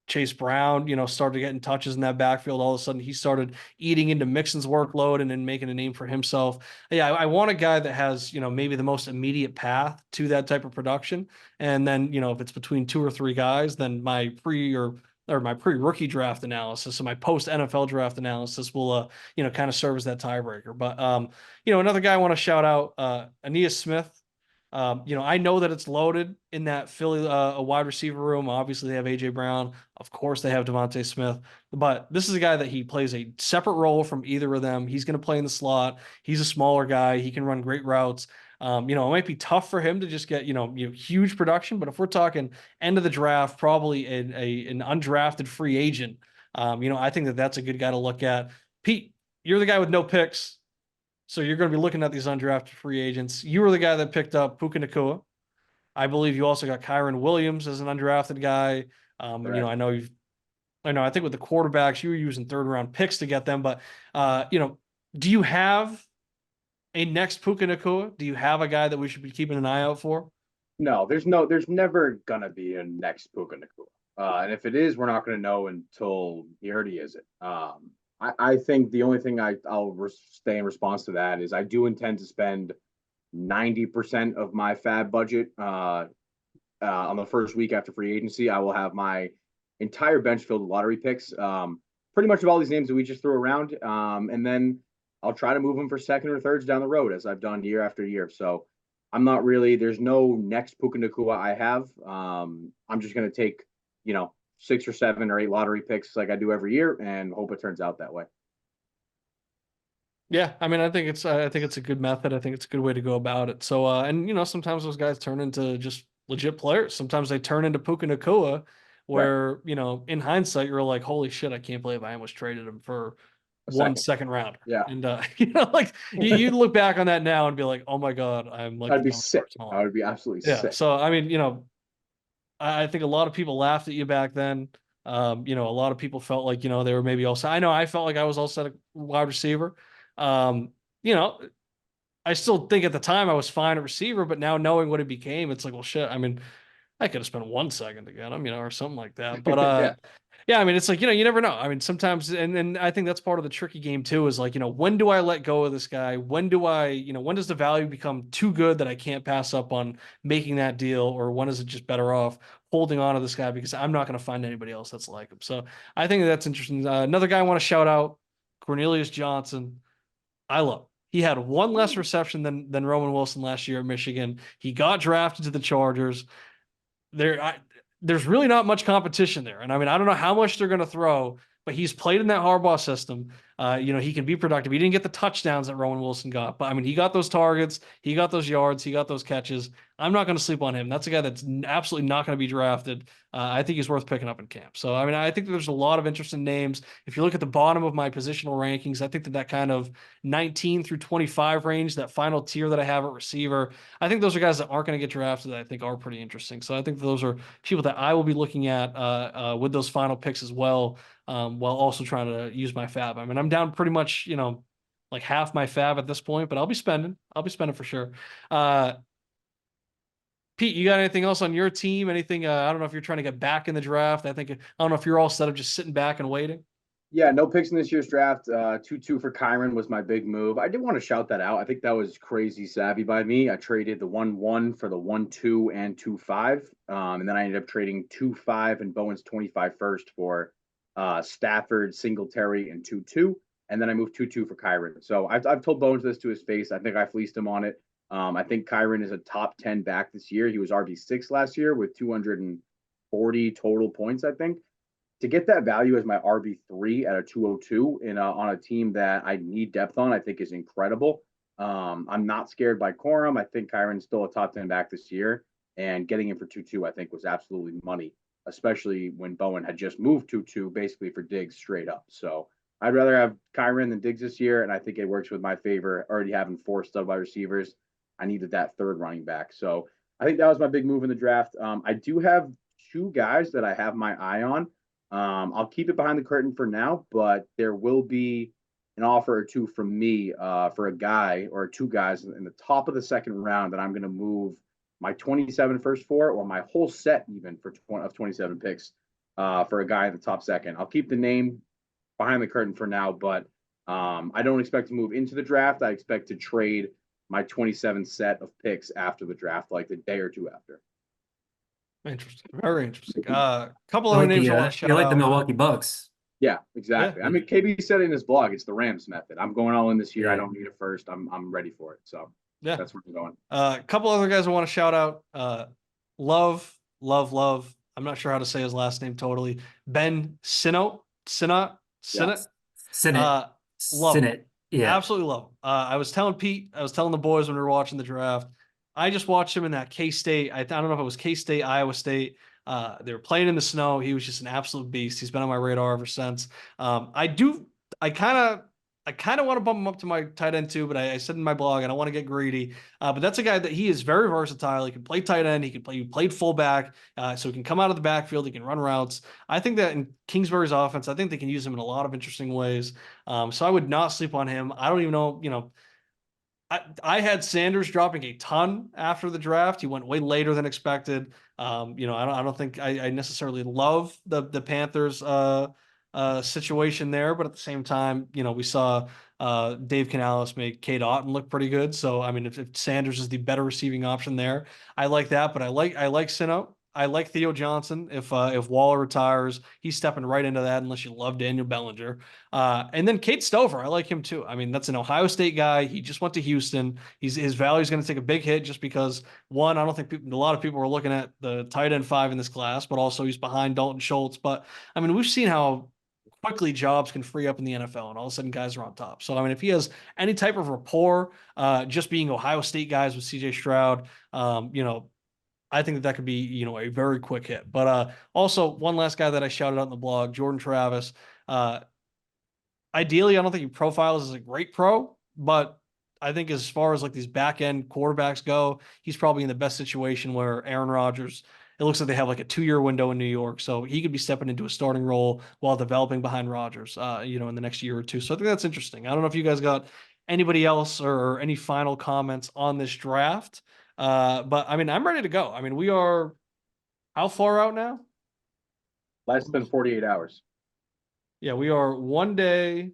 Chase Brown, started getting touches in that backfield. All of a sudden, he started eating into Mixon's workload and then making a name for himself. Yeah, I want a guy that has, maybe the most immediate path to that type of production. And then, if it's between two or three guys, then my pre-rookie draft analysis and my post NFL draft analysis will, kind of serve as that tiebreaker. But, another guy I want to shout out, Aeneas Smith. I know that it's loaded in that Philly a wide receiver room. Obviously, they have AJ Brown. Of course, they have Devontae Smith. But this is a guy that he plays a separate role from either of them. He's going to play in the slot. He's a smaller guy. He can run great routes. It might be tough for him to just get huge production. But if we're talking end of the draft, probably an undrafted free agent, I think that that's a good guy to look at. Pete, you're the guy with no picks. So you're going to be looking at these undrafted free agents. You were the guy that picked up Puka Nacua. I believe you also got Kyron Williams as an undrafted guy. Correct. I think with the quarterbacks, you were using third round picks to get them. But, do you have a next Puka Nacua? Do you have a guy that we should be keeping an eye out for? No, there's never gonna be a next Puka Nacua. And if it is, we're not gonna know until he already is it. I think the only thing I'll stay in response to that is I do intend to spend 90% of my fab budget on the first week after free agency. I will have my entire bench filled with lottery picks, pretty much of all these names that we just threw around, and then I'll try to move them for second or thirds down the road as I've done year after year. So I'm not really. There's no next Puka Nacua I have. I'm just gonna take 6 or 7 or 8 lottery picks like I do every year and hope it turns out that way. Yeah, I mean, I think it's a good method. I think it's a good way to go about it. So, and sometimes those guys turn into just legit players. Sometimes they turn into Puka Nacua, Right. where in hindsight you're like, holy shit, I can't believe I almost traded him for A one second. second rounder. Yeah. And like you look back on that now and be like, oh my god, I'm like I'd the be dumbest sick. person I alive. would be absolutely Yeah. sick. So I mean, I think a lot of people laughed at you back then. A lot of people felt like, they were maybe all set. I know I felt like I was all set at wide receiver. You know, I still think at the time I was fine at receiver, but now knowing what it became, it's like, well, shit. I mean, I could have spent 1 second to get him, or something like that. But Yeah. yeah, I mean, it's like, you never know. I mean, sometimes, and I think that's part of the tricky game too, is like, when do I let go of this guy? When does the value become too good that I can't pass up on making that deal? Or when is it just better off holding on to this guy because I'm not going to find anybody else that's like him? So I think that's interesting. Another guy I want to shout out, Cornelius Johnson. I love. He had one less reception than Roman Wilson last year at Michigan. He got drafted to the Chargers. There's really not much competition there. And I mean, I don't know how much they're going to throw, but he's played in that Harbaugh system. He can be productive. He didn't get the touchdowns that Rowan Wilson got, but I mean, he got those targets, he got those yards, he got those catches. I'm not going to sleep on him. That's a guy that's absolutely not going to be drafted. I think he's worth picking up in camp. So, I mean, I think there's a lot of interesting names. If you look at the bottom of my positional rankings, I think that kind of 19 through 25 range, that final tier that I have at receiver, I think those are guys that aren't going to get drafted that I think are pretty interesting. So I think those are people that I will be looking at with those final picks as well, while also trying to use my fab. I mean, I'm down pretty much, like half my fab at this point, but I'll be spending. I'll be spending for sure. Pete, you got anything else on your team? Anything? I don't know if you're trying to get back in the draft. I don't know if you're all set up just sitting back and waiting. Yeah, no picks in this year's draft. 2-2 for Kyron was my big move. I did want to shout that out. I think that was crazy savvy by me. I traded the 1-1 for the 1-2 and 2-5. And then I ended up trading 2-5 and Bowen's 25 first for Stafford, Singletary, and 2-2. And then I moved 2-2 for Kyron. So I've told Bones this to his face. I think I fleeced him on it. I think Kyron is a top 10 back this year. He was RB6 last year with 240 total points, I think. To get that value as my RB3 at a 202 on a team that I need depth on, I think is incredible. I'm not scared by Corum. I think Kyron's still a top 10 back this year, and getting him for 2-2, I think was absolutely money, especially when Bowen had just moved 2-2 basically for Diggs straight up. So I'd rather have Kyron than Diggs this year, and I think it works with my favor. Already having 4 stud wide receivers, I needed that third running back. So I think that was my big move in the draft. I do have 2 guys that I have my eye on. I'll keep it behind the curtain for now, but there will be an offer or 2 from me for a guy or 2 guys in the top of the second round that I'm going to move my 27 first for, or my whole set even for 27 picks for a guy in the top second. I'll keep the name behind the curtain for now, but I don't expect to move into the draft. I expect to trade my 27 set of picks after the draft, like the day or 2 after. Interesting. Very interesting. Couple You other like names the I want to shout you like the out. Milwaukee Bucks. Yeah, exactly. Yeah. I mean, KB said in his blog, it's the Rams method. I'm going all in this year. I Yeah. don't need a first. I'm ready for it. So Yeah. that's where I'm going. A couple other guys I want to shout out. Love. I'm not sure how to say his last name totally. Ben Sinnott. Yeah. Senate. Love him. Senate. Yeah. Absolutely love him. I was telling Pete, I was telling the boys when we were watching the draft. I just watched him in that K-State. I don't know if it was K-State, Iowa State. They were playing in the snow. He was just an absolute beast. He's been on my radar ever since. I kind of want to bump him up to my tight end too, but I said in my blog, I don't want to get greedy. But that's a guy that he is very versatile. He can play tight end. He played fullback. So he can come out of the backfield. He can run routes. I think that in Kingsbury's offense, I think they can use him in a lot of interesting ways. So I would not sleep on him. I don't even know, I had Sanders dropping a ton after the draft. He went way later than expected. I don't think I necessarily love the Panthers situation there, but at the same time, we saw Dave Canales make Kate Otten look pretty good. So I mean, if Sanders is the better receiving option there, I like that. But I like Sino. I like Theo Johnson. If Waller retires, he's stepping right into that. Unless you love Daniel Bellinger, and then Kate Stover, I like him too. I mean, that's an Ohio State guy. He just went to Houston. His value is going to take a big hit just because one, I don't think a lot of people are looking at the tight end 5 in this class, but also he's behind Dalton Schultz. But I mean, we've seen how quickly jobs can free up in the NFL, and all of a sudden guys are on top. So I mean, if he has any type of rapport, just being Ohio State guys with CJ Stroud, I think that could be, a very quick hit. But also one last guy that I shouted out in the blog, Jordan Travis. Ideally, I don't think he profiles as a great pro, but I think as far as like these back end quarterbacks go, he's probably in the best situation where Aaron Rodgers, it looks like they have like a 2-year window in New York. So he could be stepping into a starting role while developing behind Rodgers, in the next year or two. So I think that's interesting. I don't know if you guys got anybody else or any final comments on this draft. But I mean, I'm ready to go. I mean, we are how far out now? Less than 48 hours. Yeah, we are 1 day,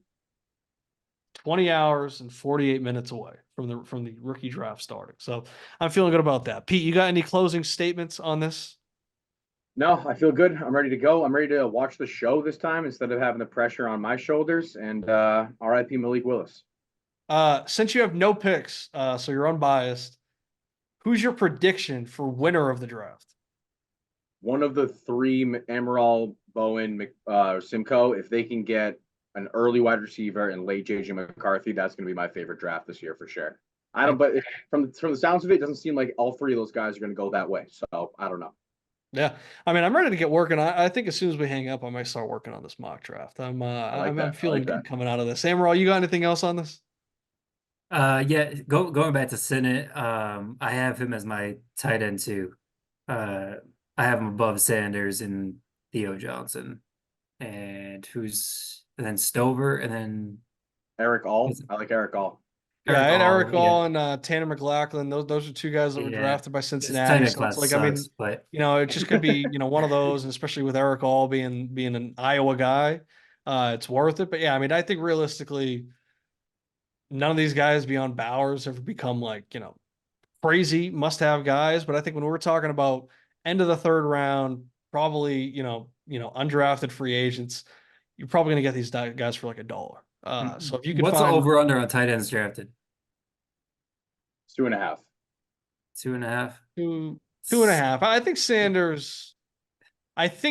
20 hours, and 48 minutes away from the rookie draft starting. So I'm feeling good about that. Pete, you got any closing statements on this? No, I feel good. I'm ready to go. I'm ready to watch the show this time instead of having the pressure on my shoulders. And RIP Malik Willis. Since you have no picks, so you're unbiased, who's your prediction for winner of the draft? One of the 3, Amaral, Bowen, Simcoe, if they can get an early wide receiver and late JJ McCarthy, that's going to be my favorite draft this year for sure. But from the sounds of it, it doesn't seem like all 3 of those guys are going to go that way. So I don't know. Yeah, I mean, I'm ready to get working. I think as soon as we hang up, I might start working on this mock draft. I'm feeling good coming out of this. Amaral, you got anything else on this? Yeah, going back to Senate, I have him as my tight end too. I have him above Sanders and Theo Johnson. And then Stover, and then Eric All. I like Eric All. Yeah, I had Eric yeah. All and Tanner McLaughlin. Those are 2 guys that were Yeah. drafted by His Cincinnati. tight So end it's class like, I mean, sucks, but it just could be, one of those, and especially with Eric All being an Iowa guy, it's worth it. But yeah, I mean, I think realistically, none of these guys beyond Bowers have become like, crazy must-have guys. But I think when we're talking about end of the 3rd round, probably, undrafted free agents, you're probably going to get these guys for like $1. So if you could what's the find over/under on tight ends drafted? 2.5. 2.5. 2.5. I think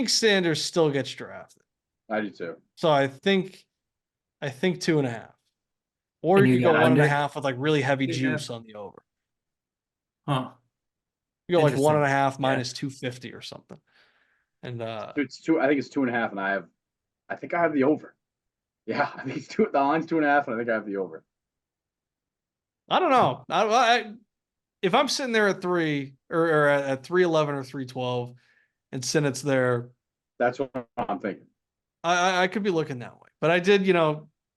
Sanders still gets drafted. I do too. So I think 2.5. Or And you you could go got 1.5 under? with like really heavy Yeah. juice on the over. Huh. You go like Interesting. 1.5 Yeah. minus 250 or something. And It's two. I think it's 2.5, and I think I have the over. Yeah, I think it's two. The line's 2.5, and I think I have the over. I don't know. If I'm sitting there at 3 or at 311 or 312 and Sennett's there, That's what I'm thinking. I could be looking that way. But I did,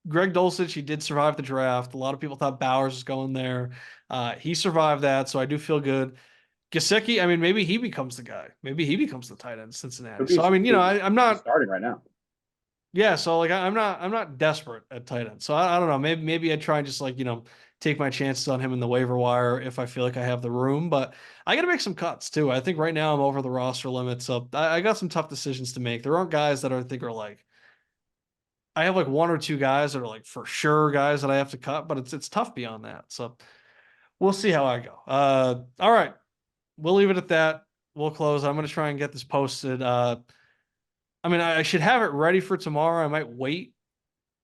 Greg Dulcich, he did survive the draft. A lot of people thought Bowers was going there. He survived that, so I do feel good. Gesicki, I mean, maybe he becomes the guy. Maybe he becomes the tight end in Cincinnati. So I mean, I'm not starting right now. Yeah, so like I'm not desperate at tight end. So I don't know. Maybe I try and just like, take my chances on him in the waiver wire if I feel like I have the room. But I gotta make some cuts too. I think right now I'm over the roster limit. So I got some tough decisions to make. There aren't guys that I think are like I have like one or two guys that are like for sure guys that I have to cut, but it's tough beyond that. So we'll see how I go. All right. We'll leave it at that. We'll close. I'm gonna try and get this posted. I mean, I should have it ready for tomorrow. I might wait.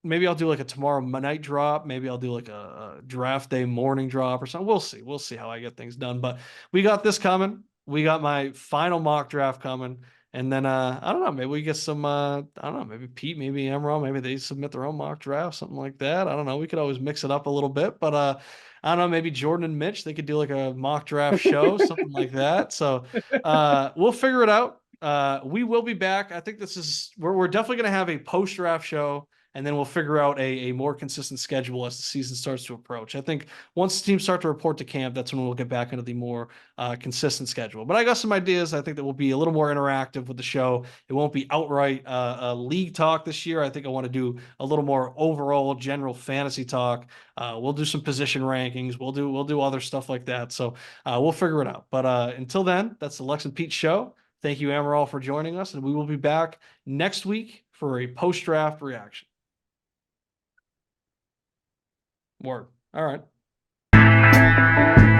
Maybe I'll do like a tomorrow night drop. Maybe I'll do like a draft day morning drop or something. We'll see. We'll see how I get things done. But we got this coming. We got my final mock draft coming. And then I don't know, maybe we get some I don't know, maybe Pete, maybe Amaral, maybe they submit their own mock draft, something like that. I don't know. We could always mix it up a little bit, but I don't know, maybe Jordan and Mitch, they could do like a mock draft show, something like that. So we'll figure it out. We will be back. I think we're definitely going to have a post draft show, and then we'll figure out a more consistent schedule as the season starts to approach. I think once the teams start to report to camp, that's when we'll get back into the more consistent schedule. But I got some ideas. I think that we'll be a little more interactive with the show. It won't be outright league talk this year. I think I want to do a little more overall general fantasy talk. We'll do some position rankings. We'll do other stuff like that. So we'll figure it out. But until then, that's the Lex and Pete show. Thank you, Amaral, for joining us, and we will be back next week for a post-draft reaction. Word. All right.